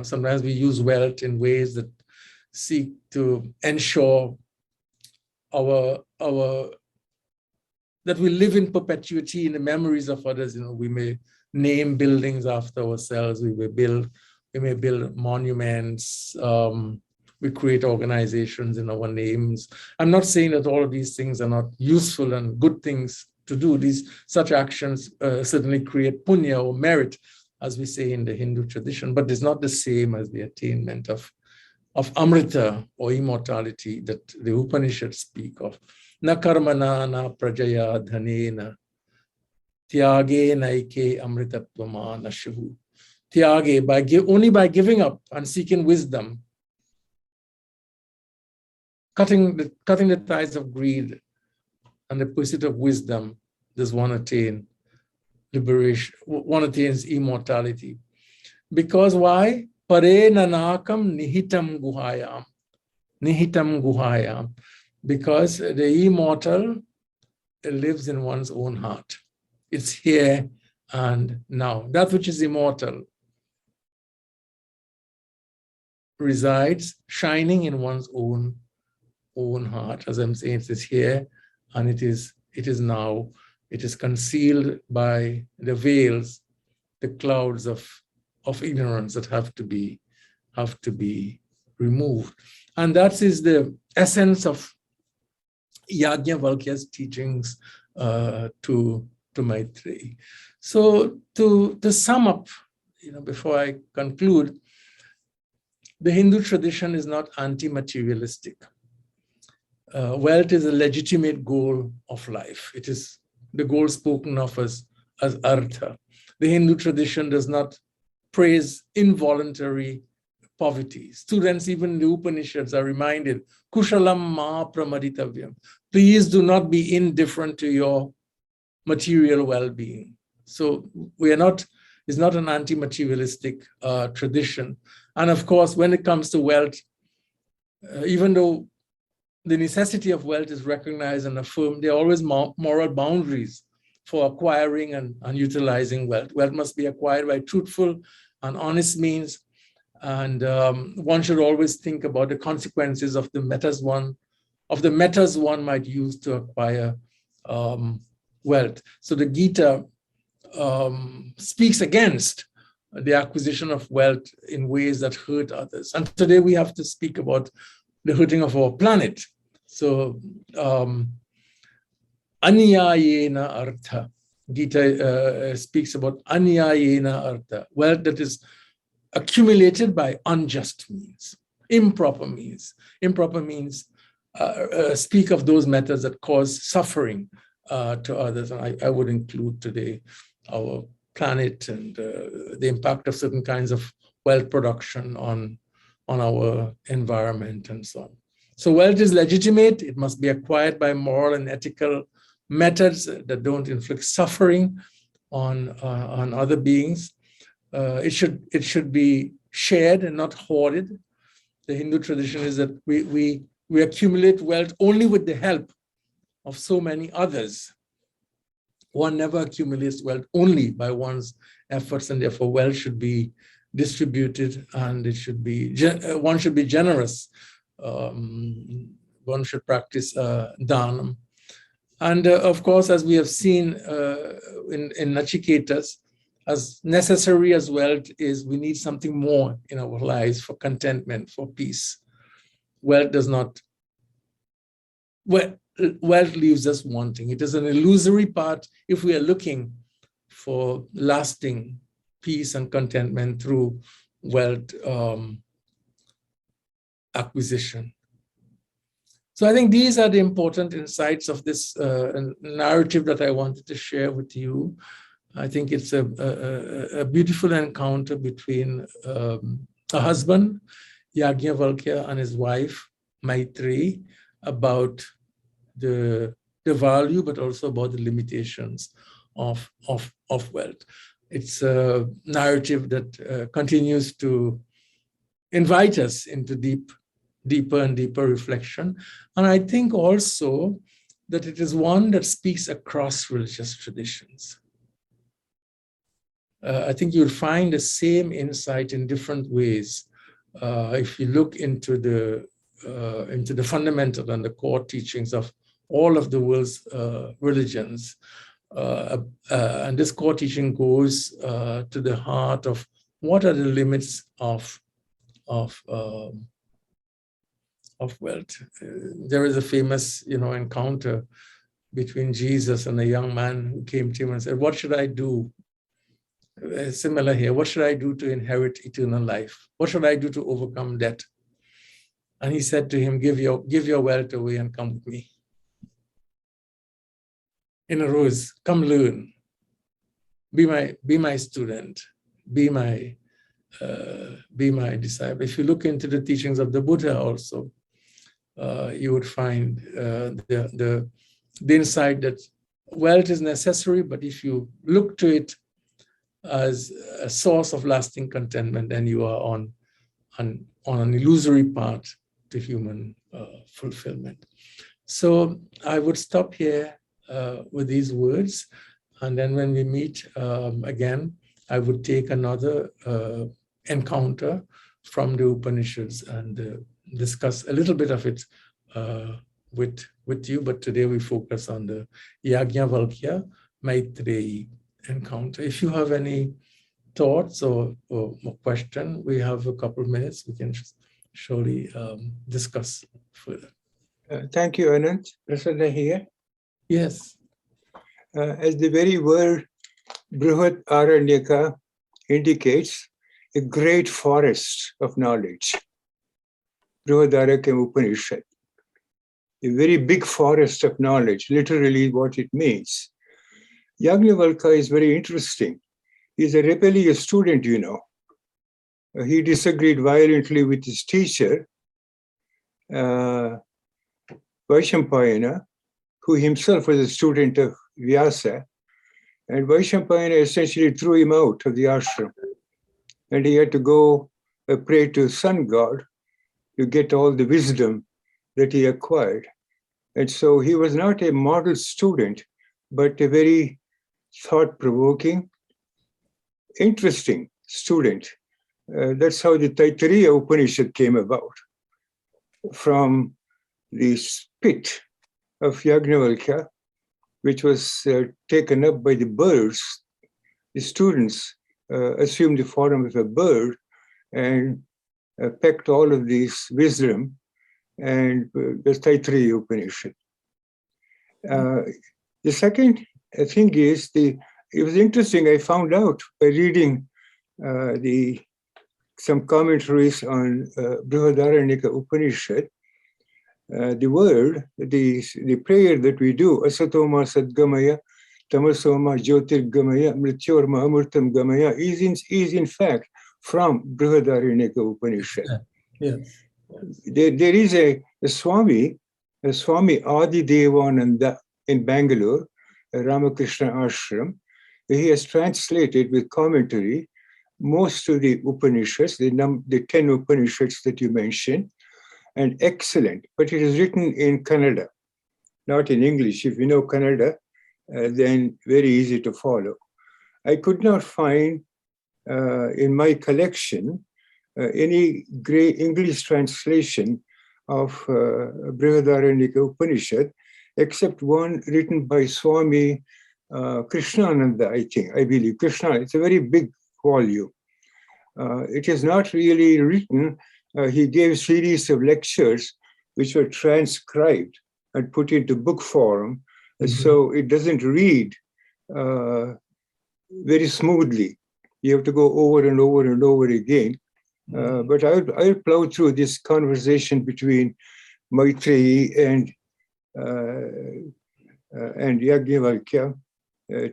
sometimes we use wealth in ways that seek to ensure that we live in perpetuity in the memories of others. We may name buildings after ourselves. We may build monuments. We create organizations in our names. I'm not saying that all of these things are not useful and good things to do. Such actions certainly create punya or merit, as we say in the Hindu tradition, but it's not the same as the attainment of Amrita or immortality that the Upanishads speak of. Na karmana na prajaya dhanena tyage naike amritatvama nashuhu. Tyage, only by giving up and seeking wisdom, cutting the ties of greed and the pursuit of wisdom, does one attain liberation, one attains immortality. Because why? Pare nanakam nihitam guhayam. Nihitam guhayam. Because the immortal lives in one's own heart. It's here and now. That which is immortal resides, shining in one's own heart. As I'm saying, it is here and it is now. It is concealed by the veils, the clouds of ignorance that have to be removed. And that is the essence of Yagyavalkya's teachings to Maitreyi. So to sum up, before I conclude, the Hindu tradition is not anti-materialistic. Wealth is a legitimate goal of life. It is the goal spoken of as artha. The Hindu tradition does not praise involuntary poverty. Students, even in the Upanishads, are reminded, kushalam ma pramaditavyam. Please do not be indifferent to your material well-being. So it's not an anti-materialistic tradition. And of course, when it comes to wealth, even though the necessity of wealth is recognized and affirmed, there are always moral boundaries for acquiring and utilizing wealth. Wealth must be acquired by truthful and honest means. And one should always think about the consequences of the metas one might use to acquire wealth. So the Gita speaks against the acquisition of wealth in ways that hurt others. And today we have to speak about the hurting of our planet. So anyayena artha. Gita speaks about anyayena artha, wealth that is accumulated by unjust means, improper means. Improper means speak of those methods that cause suffering to others. And I would include today our planet and the impact of certain kinds of wealth production on our environment and so on. So wealth is legitimate. It must be acquired by moral and ethical methods that don't inflict suffering on other beings. It should be shared and not hoarded. The Hindu tradition is that we accumulate wealth only with the help of so many others. One never accumulates wealth only by one's efforts, and therefore wealth should be distributed, and it should be one should be generous. One should practice dharma. And of course, as we have seen in Nachiketas, as necessary as wealth is, we need something more in our lives for contentment, for peace. Wealth does not, wealth leaves us wanting. It is an illusory part if we are looking for lasting peace and contentment through wealth acquisition. So I think these are the important insights of this narrative that I wanted to share with you. I think it's a beautiful encounter between a husband, Yagyavalkya, and his wife, Maitree, about the value, but also about the limitations of wealth. It's a narrative that continues to invite us into deeper and deeper reflection. And I think also that it is one that speaks across religious traditions. I think you'll find the same insight in different ways if you look into the fundamental and the core teachings of all of the world's religions. And this core teaching goes to the heart of what are the limits of wealth. There is a famous, encounter between Jesus and a young man who came to him and said, "What should I do?" Similar here. What should I do to inherit eternal life? What should I do to overcome debt? And he said to him, give your wealth away and come with me. In a rose, come learn. Be my student. Be my disciple. If you look into the teachings of the Buddha also, you would find the insight that wealth is necessary, but if you look to it as a source of lasting contentment, then you are on an illusory path to human fulfillment. So I would stop here with these words, and then when we meet again, I would take another encounter from the Upanishads and discuss a little bit of it with you. But today we focus on the Yajnavalkya-Matreyi encounter. If you have any thoughts or question, we have a couple of minutes. We can surely discuss further. Thank you, Anant. Prasanna here. Yes. As the very word Brihad-Aranyak indicates, a great forest of knowledge. Brihad-Aranyak Upanishad. A very big forest of knowledge, literally what it means. Yagyavalkya is very interesting. He's a rebellious student, He disagreed violently with his teacher, Vaishampayana, who himself was a student of Vyasa. And Vaishampayana essentially threw him out of the ashram. And he had to go pray to sun god to get all the wisdom that he acquired. And so he was not a model student, but a very thought-provoking, interesting student. That's how the Taittiriya Upanishad came about. From the spit of Yajnavalkya, which was taken up by the birds, the students assumed the form of a bird and pecked all of this wisdom, and the Taittiriya Upanishad. The second thing is, it was interesting, I found out by reading some commentaries on Brihad-Aranyak Upanishad, the word, the prayer that we do, Asatoma Sadgamaya, Tamasoma Jyotirgamaya, Mrityorma Amurtam Gamaya, is in fact from Brihad-Aranyak Upanishad. Yes. There is a Swami Adi Devananda, in Bangalore, Ramakrishna Ashram. He has translated with commentary most of the Upanishads, the 10 Upanishads that you mentioned, and excellent, but it is written in Kannada, not in English. If you know Kannada, then very easy to follow. I could not find in my collection any great English translation of Brihad-Aranyak Upanishad, except one written by Swami Krishnananda, I believe. Krishna, it's a very big volume. It is not really written. He gave series of lectures which were transcribed and put into book form. So it doesn't read very smoothly. You have to go over and over and over again. But I'll plow through this conversation between Maitreyi and Yagyavalkya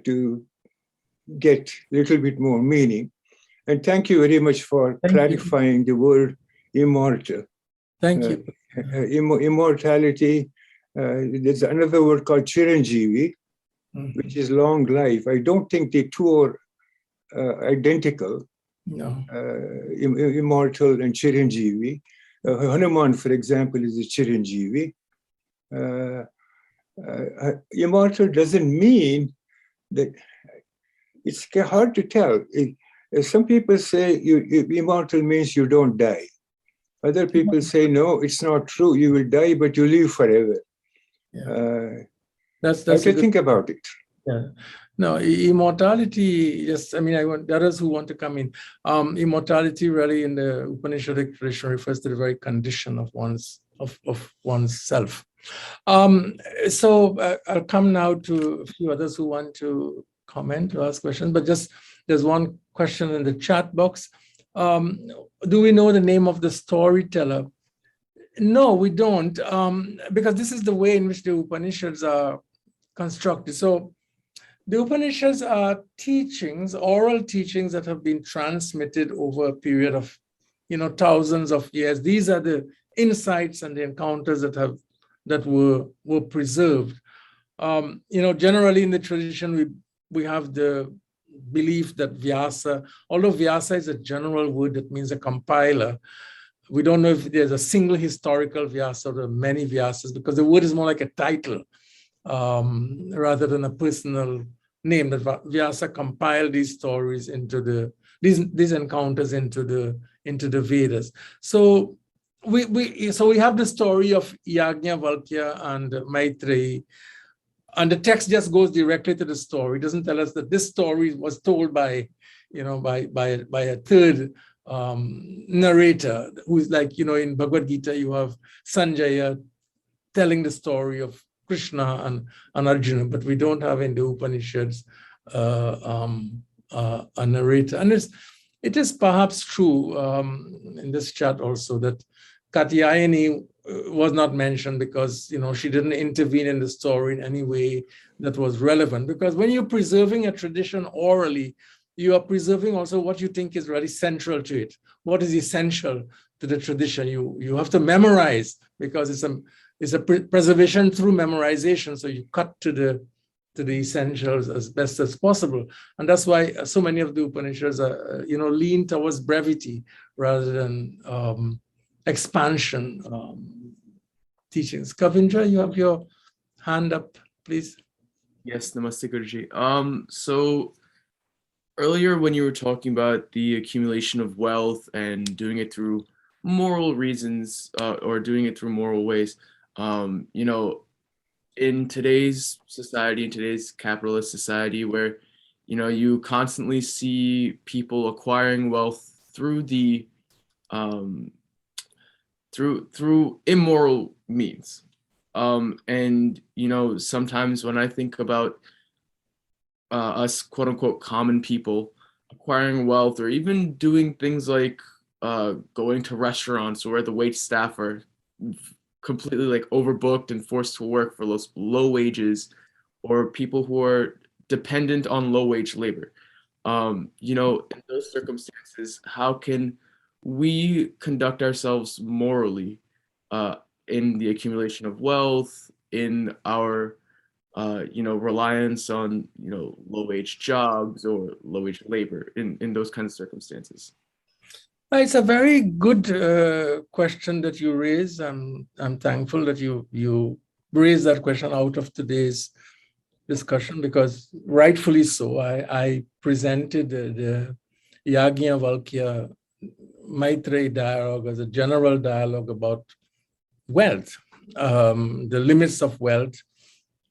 to get a little bit more meaning. And thank you very much for clarifying the word immortal. Thank you. Immortality, there's another word called chiranjeevi, which is long life. I don't think the two are identical. No. Immortal and chiranjeevi. Hanuman, for example, is a chiranjeevi. Immortal doesn't mean that, it's hard to tell. Some people say immortal means you don't die. Other people say, no, it's not true. You will die, but you live forever. Yeah. I have to think about it. Yeah. No, immortality, yes, I mean, I want others who want to come in. Immortality really in the Upanishadic tradition refers to the very condition of one's self. So I'll come now to a few others who want to comment or ask questions, but just there's one question in the chat box. Do we know the name of the storyteller? No, we don't, because this is the way in which the Upanishads are constructed. So the Upanishads are teachings, oral teachings that have been transmitted over a period of, thousands of years. These are the insights and the encounters that were preserved. Generally in the tradition, we have the belief that Vyasa, although Vyasa is a general word that means a compiler, we don't know if there's a single historical Vyasa or many Vyasas, because the word is more like a title rather than a personal name, that Vyasa compiled these stories into these encounters into the Vedas. So we have the story of Yajnavalkya and Maitree, and the text just goes directly to the story. It doesn't tell us that this story was told by a third narrator, who's like, in Bhagavad Gita, you have Sanjaya telling the story of Krishna and Arjuna, but we don't have in the Upanishads a narrator. And it is perhaps true in this chat also that Katyayani was not mentioned because she didn't intervene in the story in any way that was relevant. Because when you're preserving a tradition orally, you are preserving also what you think is really central to it. What is essential to the tradition? You have to memorize, because it's a preservation through memorization. So you cut to the essentials as best as possible, and that's why so many of the Upanishads are lean towards brevity rather than expansion teachings. Kavindra, you have your hand up, please. Yes, Namaste Guruji. So earlier when you were talking about the accumulation of wealth and doing it through moral reasons or doing it through moral ways, in today's society, in today's capitalist society, where you constantly see people acquiring wealth through the through immoral means, and sometimes when I think about us quote unquote common people acquiring wealth, or even doing things like going to restaurants where the wait staff are completely like overbooked and forced to work for low wages, or people who are dependent on low wage labor. In those circumstances, how can we conduct ourselves morally in the accumulation of wealth, in our reliance on, low-wage jobs or low-wage labor in those kinds of circumstances? It's a very good question that you raise. I'm thankful that you raised that question out of today's discussion, because rightfully so. I presented the Yagyavalkya-Matreyi Dialogue as a general dialogue about wealth, the limits of wealth,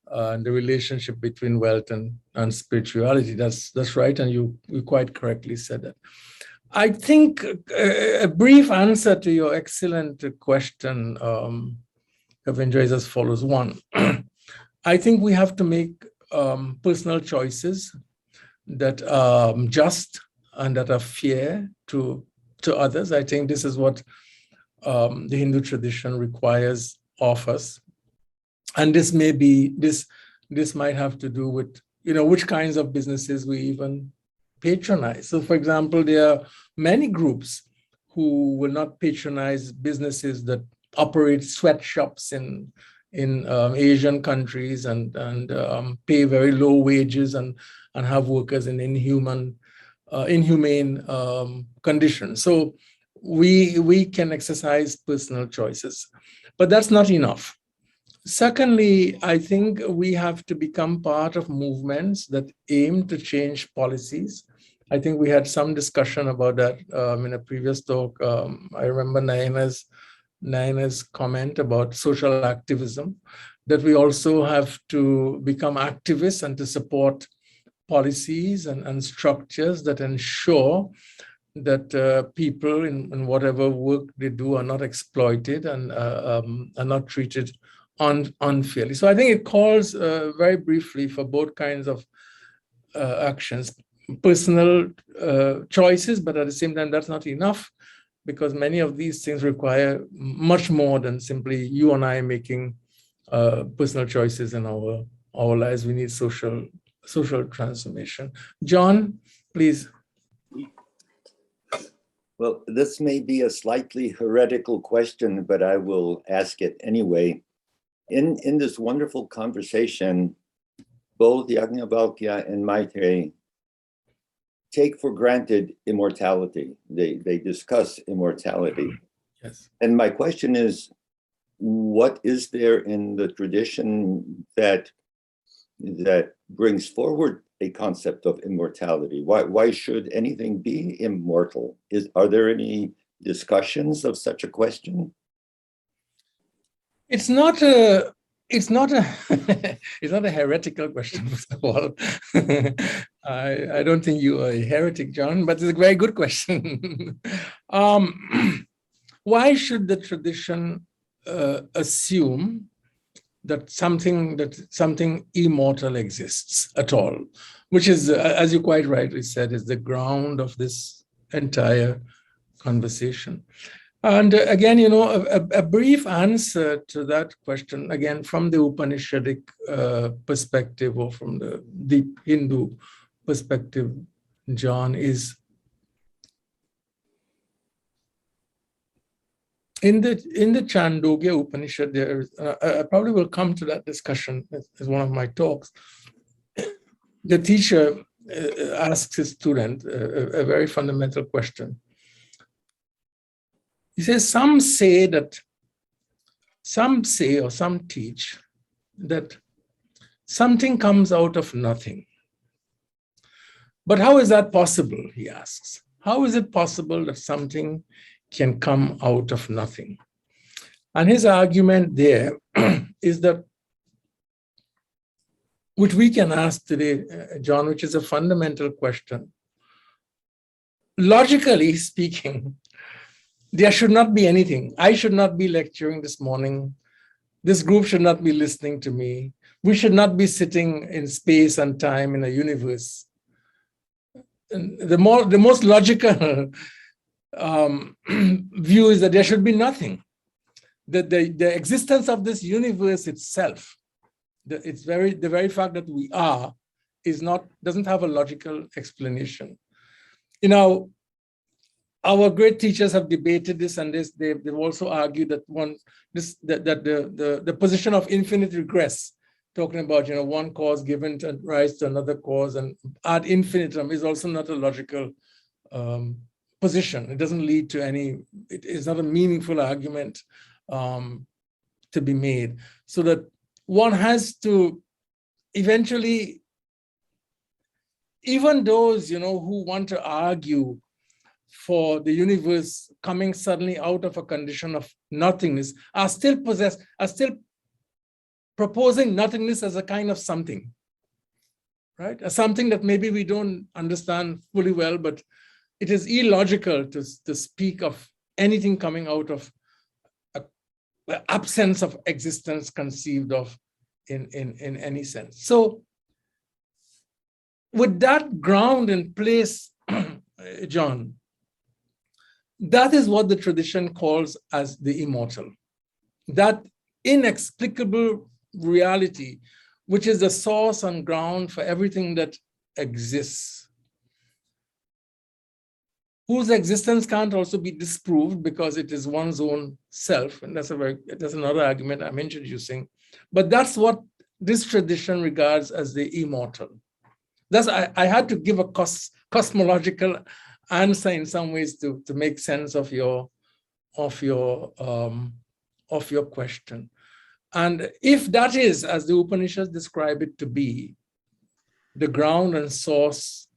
and the relationship between wealth and spirituality. That's right, and you quite correctly said that. I think a brief answer to your excellent question, Kavinja, is as follows. One, I think we have to make personal choices that are just and that are fair to others. I think this is what the Hindu tradition requires of us. And this might have to do with, which kinds of businesses we even patronize. So, for example, there are many groups who will not patronize businesses that operate sweatshops in Asian countries and pay very low wages and have workers in inhumane conditions. So we can exercise personal choices, but that's not enough. Secondly, I think we have to become part of movements that aim to change policies. I think we had some discussion about that in a previous talk. I remember Naina's comment about social activism, that we also have to become activists and to support policies and structures that ensure that people in whatever work they do are not exploited and are not treated unfairly. So I think it calls very briefly for both kinds of actions, personal choices, but at the same time, that's not enough, because many of these things require much more than simply you and I making personal choices in our lives. We need social transformation. John, please. Well, this may be a slightly heretical question, but I will ask it anyway. In this wonderful conversation, both Yajnavalkya and Maitreyi take for granted immortality. They discuss immortality. Yes. And my question is, what is there in the tradition that brings forward a concept of immortality? Why should anything be immortal? Are there any discussions of such a question? It's not a it's not a heretical question, first of all. I don't think you are a heretic, John, but it's a very good question. Why should the tradition assume that something immortal exists at all, which is, as you quite rightly said, is the ground of this entire conversation? And again, a brief answer to that question, again, from the Upanishadic perspective or from the deep Hindu perspective, John, is in the Chandogya Upanishad, there is, I probably will come to that discussion as one of my talks. The teacher asks his student a very fundamental question. He says, some say or some teach that something comes out of nothing. But how is that possible, he asks. How is it possible that something can come out of nothing? And his argument there is that, which we can ask today, John, which is a fundamental question. Logically speaking, there should not be anything. I should not be lecturing this morning. This group should not be listening to me. We should not be sitting in space and time in a universe. And the most logical view is that there should be nothing. That the existence of this universe itself, the very fact that we are, doesn't have a logical explanation. Our great teachers have debated this, and they've also argued that the position of infinite regress talking about, one cause given to rise to another cause, and ad infinitum is also not a logical position. It doesn't lead to any, it is not a meaningful argument to be made. So that one has to eventually, even those, who want to argue for the universe coming suddenly out of a condition of nothingness are still proposing nothingness as a kind of something, right? As something that maybe we don't understand fully well, but it is illogical to speak of anything coming out of the absence of existence conceived of in any sense. So with that ground in place, John, that is what the tradition calls as the immortal. That inexplicable reality, which is the source and ground for everything that exists, whose existence can't also be disproved because it is one's own self. And that's another argument I'm introducing. But that's what this tradition regards as the immortal. I had to give a cosmological answer in some ways to make sense of your question. And if that is, as the Upanishads describe it to be, the ground and source,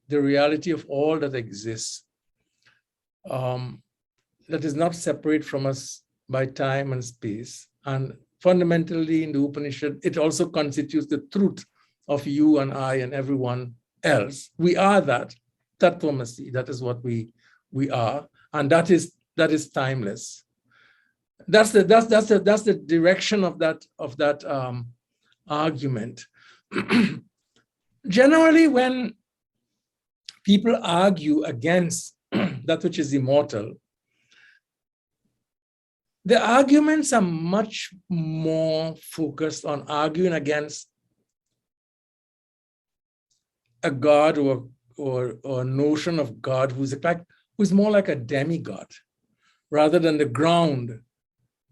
the reality of all that exists, that is not separate from us by time and space. And fundamentally in the Upanishad, it also constitutes the truth of you and I and everyone else. We are that, Tattvamasi, that is what we are, and that is timeless. That's the direction of that argument. Generally, when people argue against that which is immortal, the arguments are much more focused on arguing against a god or a notion of God who's more like a demigod, rather than the ground,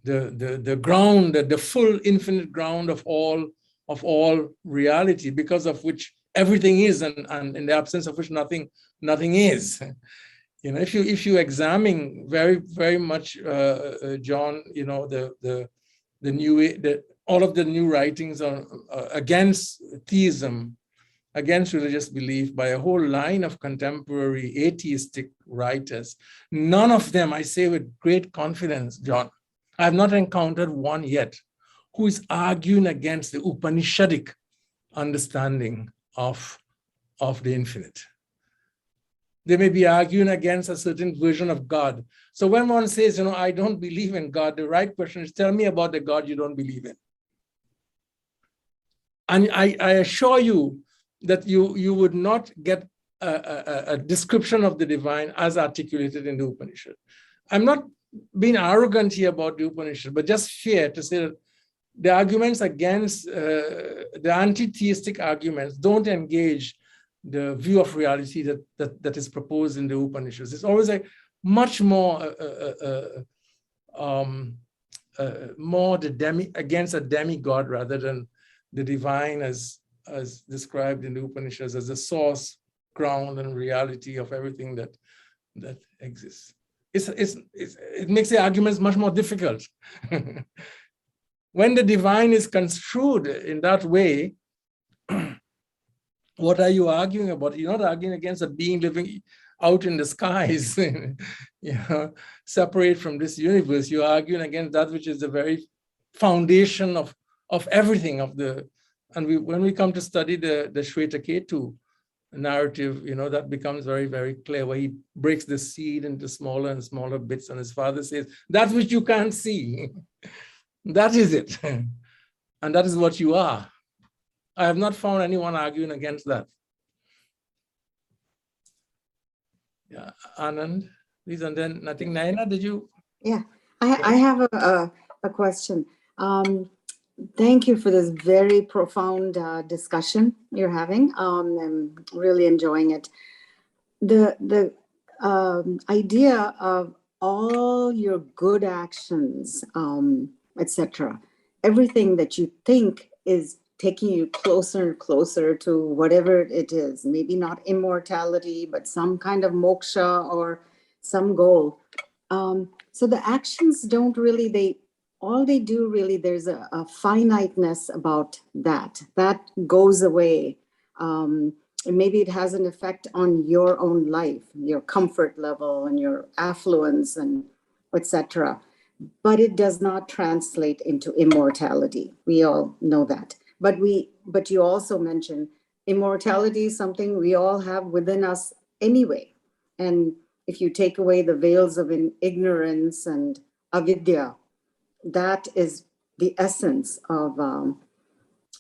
the full infinite ground of all reality, because of which everything is, and in the absence of which nothing is. If you examine very, very much, John, all of the new writings against theism, against religious belief by a whole line of contemporary atheistic writers, none of them, I say with great confidence, John, I have not encountered one yet who is arguing against the Upanishadic understanding of the infinite. They may be arguing against a certain version of God. So when one says, I don't believe in God, the right question is, tell me about the God you don't believe in. And I assure you that you would not get a description of the divine as articulated in the Upanishad. I'm not being arrogant here about the Upanishad, but just fair to say that the arguments against, the anti-theistic arguments don't engage the view of reality that is proposed in the Upanishads. It's always much more against a demigod rather than the divine as described in the Upanishads as the source, ground, and reality of everything that exists. It makes the arguments much more difficult. When the divine is construed in that way, what are you arguing about? You're not arguing against a being living out in the skies, separate from this universe. You're arguing against that which is the very foundation of everything, when we come to study the Shweta-Ketu narrative, that becomes very, very clear, where he breaks the seed into smaller and smaller bits, and his father says, that which you can't see, that is it. And that is what you are. I have not found anyone arguing against that. Yeah, Anand, please, and then I think Naina, did you? Yeah, I have a question. Thank you for this very profound discussion you're having. I'm really enjoying it. The idea of all your good actions, etc., everything that you think is taking you closer and closer to whatever it is, maybe not immortality, but some kind of moksha or some goal. So the actions don't really, all they do really, there's a finiteness about that goes away. And maybe it has an effect on your own life, your comfort level and your affluence and etc. But it does not translate into immortality. We all know that. But you also mentioned immortality is something we all have within us anyway. And if you take away the veils of ignorance and avidya, that is the essence of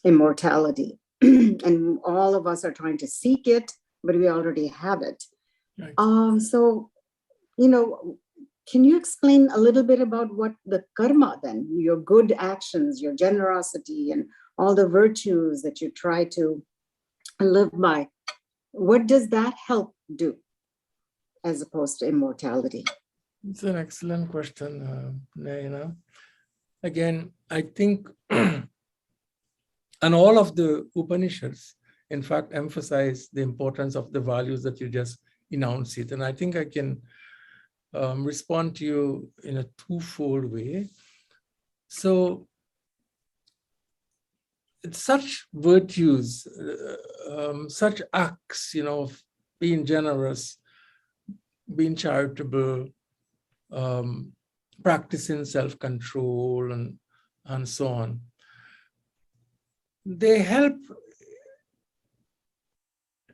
immortality. And all of us are trying to seek it, but we already have it. Right. So, can you explain a little bit about what the karma then, your good actions, your generosity, and all the virtues that you try to live by? What does that help do as opposed to immortality? It's an excellent question, Naina. Again, I think, and all of the Upanishads, in fact, emphasize the importance of the values that you just enunciated. And I think I can respond to you in a twofold way. So, it's such virtues, such acts, of being generous, being charitable, practicing self-control, and so on. They help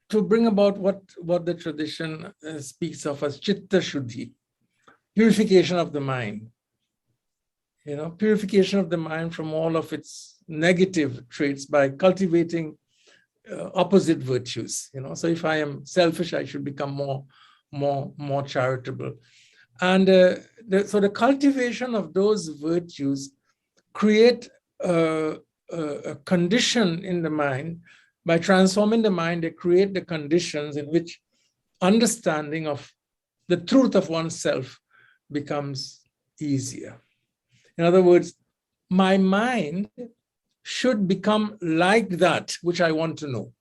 to bring about what the tradition speaks of as chitta shuddhi, purification of the mind. Purification of the mind from all of its negative traits by cultivating opposite virtues. So if I am selfish, I should become more charitable. And so the cultivation of those virtues create a condition in the mind. By transforming the mind, they create the conditions in which understanding of the truth of oneself becomes easier. In other words, my mind should become like that which I want to know.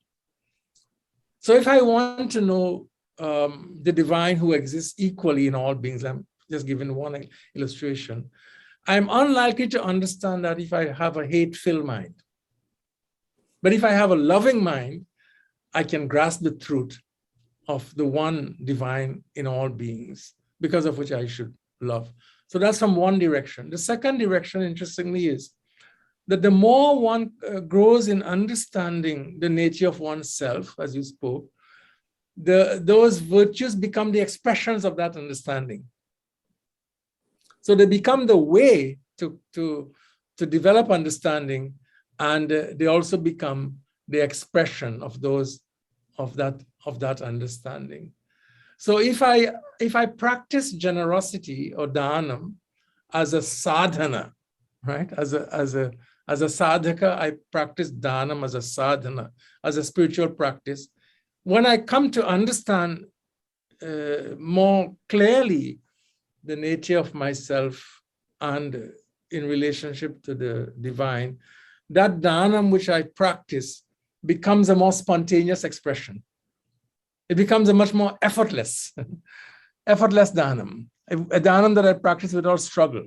So if I want to know the divine who exists equally in all beings, I'm just giving one illustration, I'm unlikely to understand that if I have a hate-filled mind. But if I have a loving mind, I can grasp the truth of the one divine in all beings, because of which I should love. So that's from one direction. The second direction, interestingly, is that the more one grows in understanding the nature of oneself, as you spoke, those virtues become the expressions of that understanding. So they become the way to develop understanding, and they also become the expression of that understanding. So if I practice generosity or dhanam as a sadhana, right? As a sadhaka, I practice dhanam as a sadhana, as a spiritual practice. When I come to understand more clearly the nature of myself and in relationship to the divine, that dhanam which I practice becomes a more spontaneous expression. It becomes a much more effortless dhanam, a dhanam that I practice without struggle.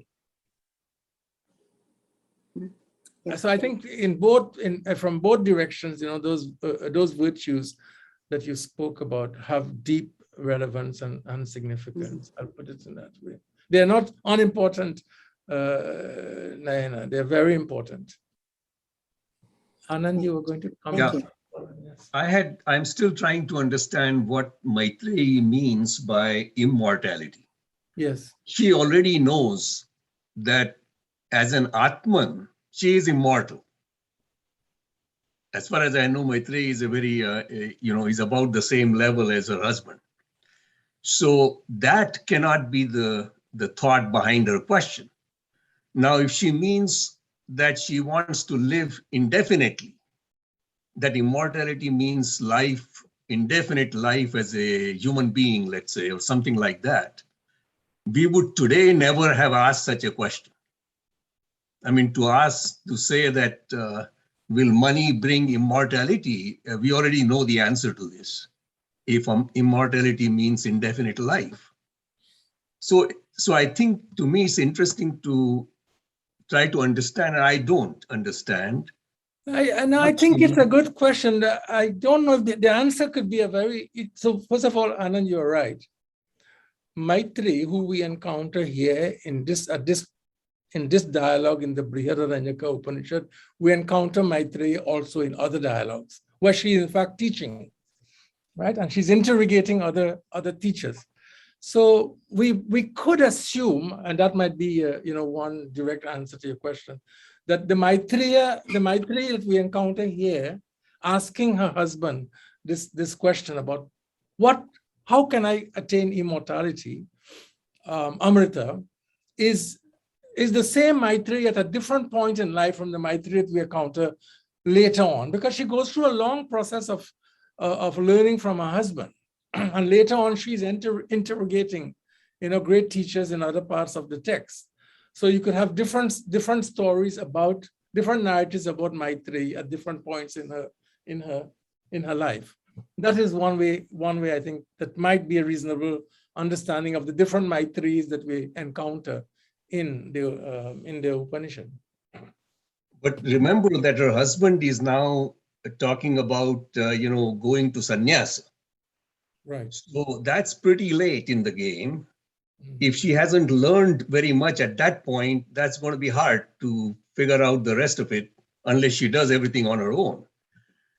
Yes. So I think from both directions, those virtues that you spoke about have deep relevance and significance. I'll put it in that way. They are not unimportant, Nayana. They're very important. Anand, you were going to comment? Yeah. Yes. I'm still trying to understand what Maitreyi means by immortality. Yes. She already knows that as an Atman, she is immortal. As far as I know, Maitreyi is a very, is about the same level as her husband. So that cannot be the thought behind her question. Now, if she means that she wants to live indefinitely, that immortality means life, indefinite life as a human being, let's say, or something like that, we would today never have asked such a question. I mean, to say that will money bring immortality? We already know the answer to this. If immortality means indefinite life. So I think to me it's interesting to try to understand, and I don't understand. I think it's a good question. I don't know if the answer could be so first of all, Anand, you're right. Maitree, who we encounter here in this dialogue in the Brihad-Aranyak Upanishad, we encounter Maitree also in other dialogues where she is in fact teaching, right? And she's interrogating other teachers. So we could assume, and that might be one direct answer to your question, that the Maitreyi that we encounter here, asking her husband this question about how can I attain immortality, Amrita, is the same Maitreyi at a different point in life from the Maitreyi that we encounter later on, because she goes through a long process of learning from her husband. And later on, she's interrogating, great teachers in other parts of the text. So you could have different stories about different narratives about Maitreyi at different points in her life. That is one way I think that might be a reasonable understanding of the different Maitreyis that we encounter in the Upanishad. But remember that her husband is now talking about going to sannyasa. Right. So that's pretty late in the game. If she hasn't learned very much at that point, that's going to be hard to figure out the rest of it unless she does everything on her own.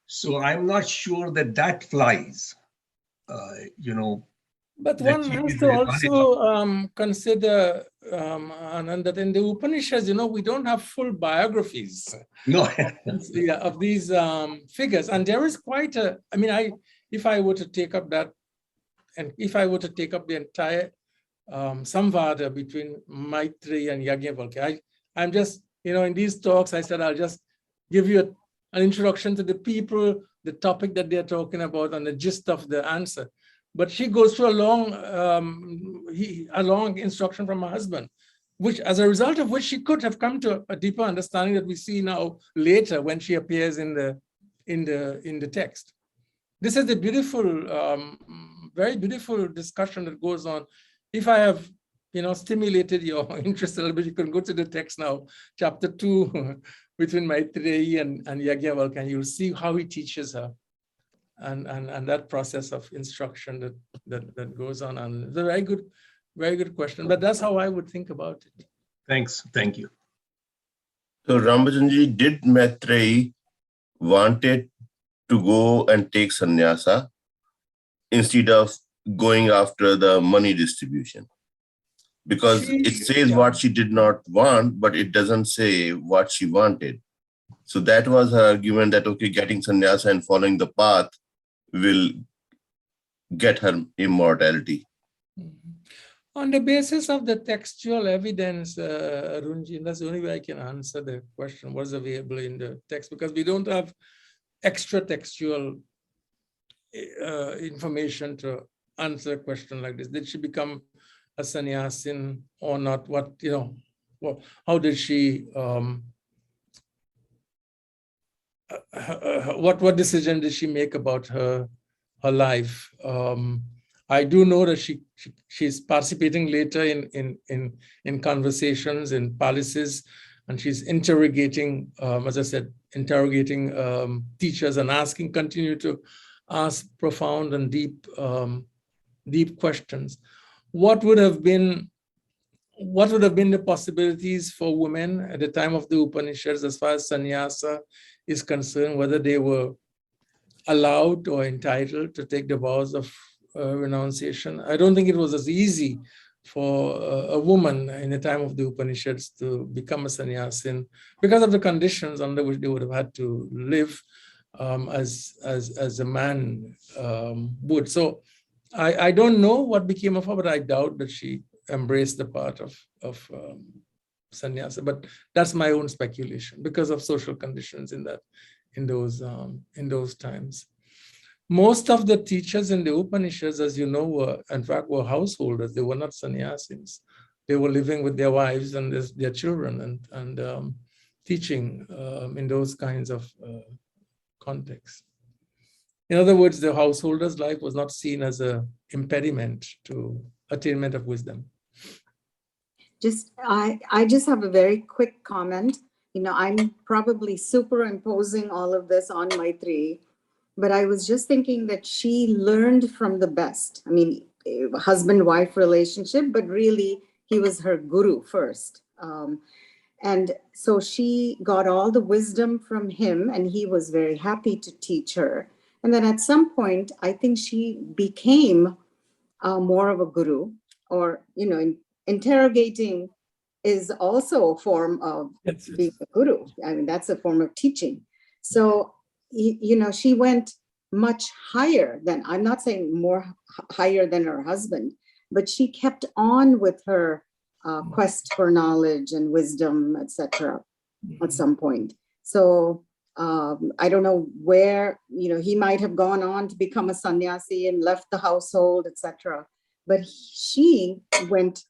So I'm not sure that flies, But one has to also consider, Anand, that in the Upanishads, we don't have full biographies of these figures. And there is quite if I were to take up that, and if I were to take up the entire samvada between Maitree and Yagyavalkya, I'm just, in these talks, I said, I'll just give you an introduction to the people, the topic that they're talking about, and the gist of the answer. But she goes through a long instruction from her husband, which, as a result of which, she could have come to a deeper understanding that we see now later when she appears in the text. This is a beautiful, very beautiful discussion that goes on. If I have, stimulated your interest a little bit, you can go to the text now, chapter 2, between Maitreyi and Yagyavalkya, and you'll see how he teaches her. And that process of instruction that goes on. And it's a very good question. But that's how I would think about it. Thanks. Thank you. So Rambachanji, did Maitreyi wanted to go and take sannyasa instead of going after the money distribution? Because it says what she did not want, but it doesn't say what she wanted. So that was her argument that, okay, getting sannyasa and following the path will get her immortality. On the basis of the textual evidence, Arunji, that's the only way I can answer the question, what's available in the text, because we don't have extra textual information to answer a question like this. Did she become a sannyasin or not? How did she, what decision did she make about her life? I do know that she's participating later in conversations in palaces, and she's interrogating, as I said, teachers and continue to ask profound and deep questions. What would have been the possibilities for women at the time of the Upanishads as far as sannyasa is concerned, whether they were allowed or entitled to take the vows of renunciation? I don't think it was as easy for a woman in the time of the Upanishads to become a sannyasin because of the conditions under which they would have had to live as a man would. So I don't know what became of her, but I doubt that she embraced the part of sannyasa. But that's my own speculation because of social conditions in those times. Most of the teachers in the Upanishads, as you know, were householders. They were not sannyasins. They were living with their wives and their children, teaching in those kinds of contexts. In other words, the householder's life was not seen as an impediment to attainment of wisdom. I just have a very quick comment. I'm probably superimposing all of this on Maitree, but I was just thinking that she learned from the best. I mean, husband-wife relationship, but really he was her guru first. And so she got all the wisdom from him, and he was very happy to teach her. And then at some point, I think she became more of a guru, or, interrogating is also a form of being a guru. I mean, that's a form of teaching. So, she went much higher than, I'm not saying more higher than her husband, but she kept on with her quest for knowledge and wisdom, etc. at some point. So I don't know where, he might have gone on to become a sannyasi and left the household, etc. But she went,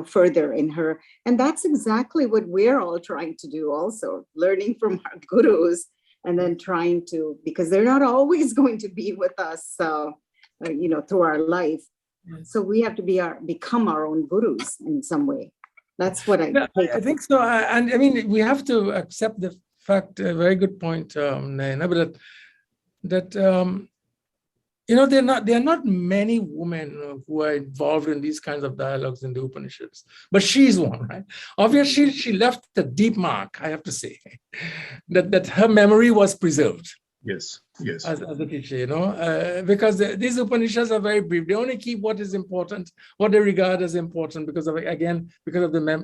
further in her. And that's exactly what we're all trying to do also, learning from our gurus and then trying to, because they're not always going to be with us, through our life. So we have to become our own gurus in some way. That's what I think so. And I mean, we have to accept the fact, a very good point, Naina, but that there are not many women who are involved in these kinds of dialogues in the Upanishads, but she's one, right? Obviously, she left a deep mark, I have to say, that her memory was preserved. Yes. As a teacher, because these Upanishads are very brief. They only keep what is important, what they regard as important, because of the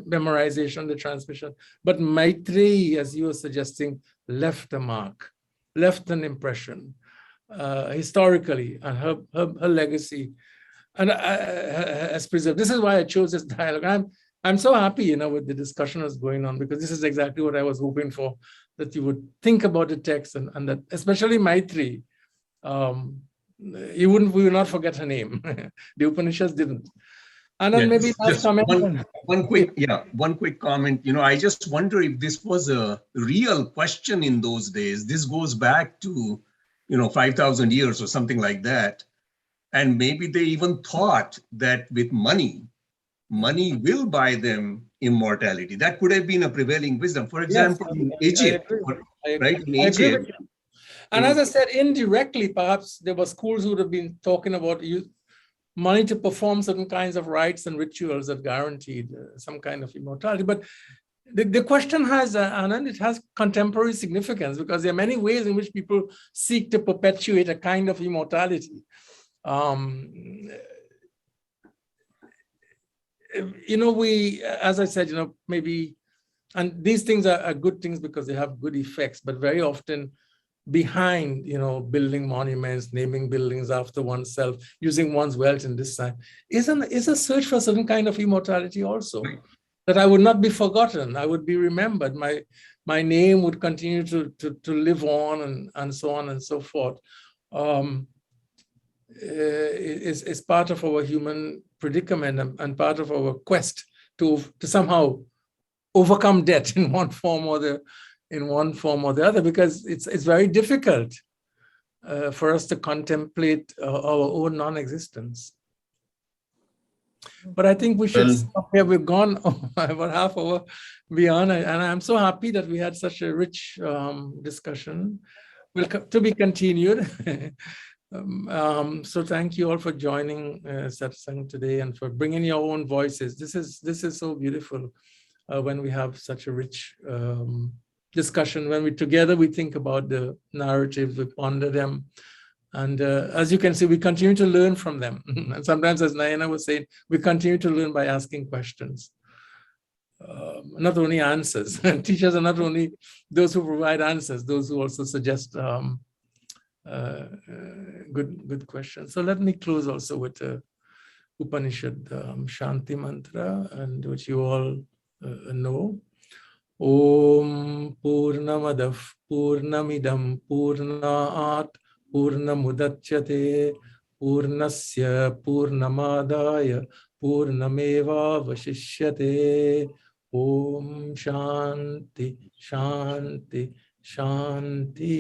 memorization, the transmission. But Maitreyi, as you were suggesting, left a mark, left an impression historically, and her legacy, and has preserved. This is why I chose this dialogue. I'm so happy, with the discussion that's going on, because this is exactly what I was hoping for, that you would think about the text and that, especially Maitree, we will not forget her name. The Upanishads didn't. And then maybe last comment. One quick comment. I just wonder if this was a real question in those days. This goes back to, 5,000 years or something like that. And maybe they even thought that with money will buy them immortality. That could have been a prevailing wisdom. For example, in Egypt, right? In Egypt. And as I said, indirectly, perhaps there were schools who would have been talking about money to perform certain kinds of rites and rituals that guaranteed some kind of immortality. But the question has, Anand, it has contemporary significance, because there are many ways in which people seek to perpetuate a kind of immortality. We, as I said, maybe, and these things are good things because they have good effects, but very often behind, building monuments, naming buildings after oneself, using one's wealth in this time, is a search for a certain kind of immortality also, that I would not be forgotten. I would be remembered. My name would continue to live on, and so on and so forth. Is part of our human predicament and part of our quest to somehow overcome death in one form or the other, because it's very difficult for us to contemplate our own non-existence. But I think we should stop here. We've gone about half hour beyond, and I'm so happy that we had such a rich discussion. To be continued. So thank you all for joining Satsang today and for bringing your own voices. This is so beautiful when we have such a rich discussion. When we think about the narratives, we ponder them. And as you can see, we continue to learn from them. And sometimes, as Naina was saying, we continue to learn by asking questions. Not only answers. Teachers are not only those who provide answers, those who also suggest good questions. So let me close also with the Upanishad Shanti mantra, and which you all know. Om Purnamadav Purnamidam Purnaat Purnamudachyate Purnasya Purnamadaya Purnameva Vashishyate. Om Shanti, Shanti, Shanti.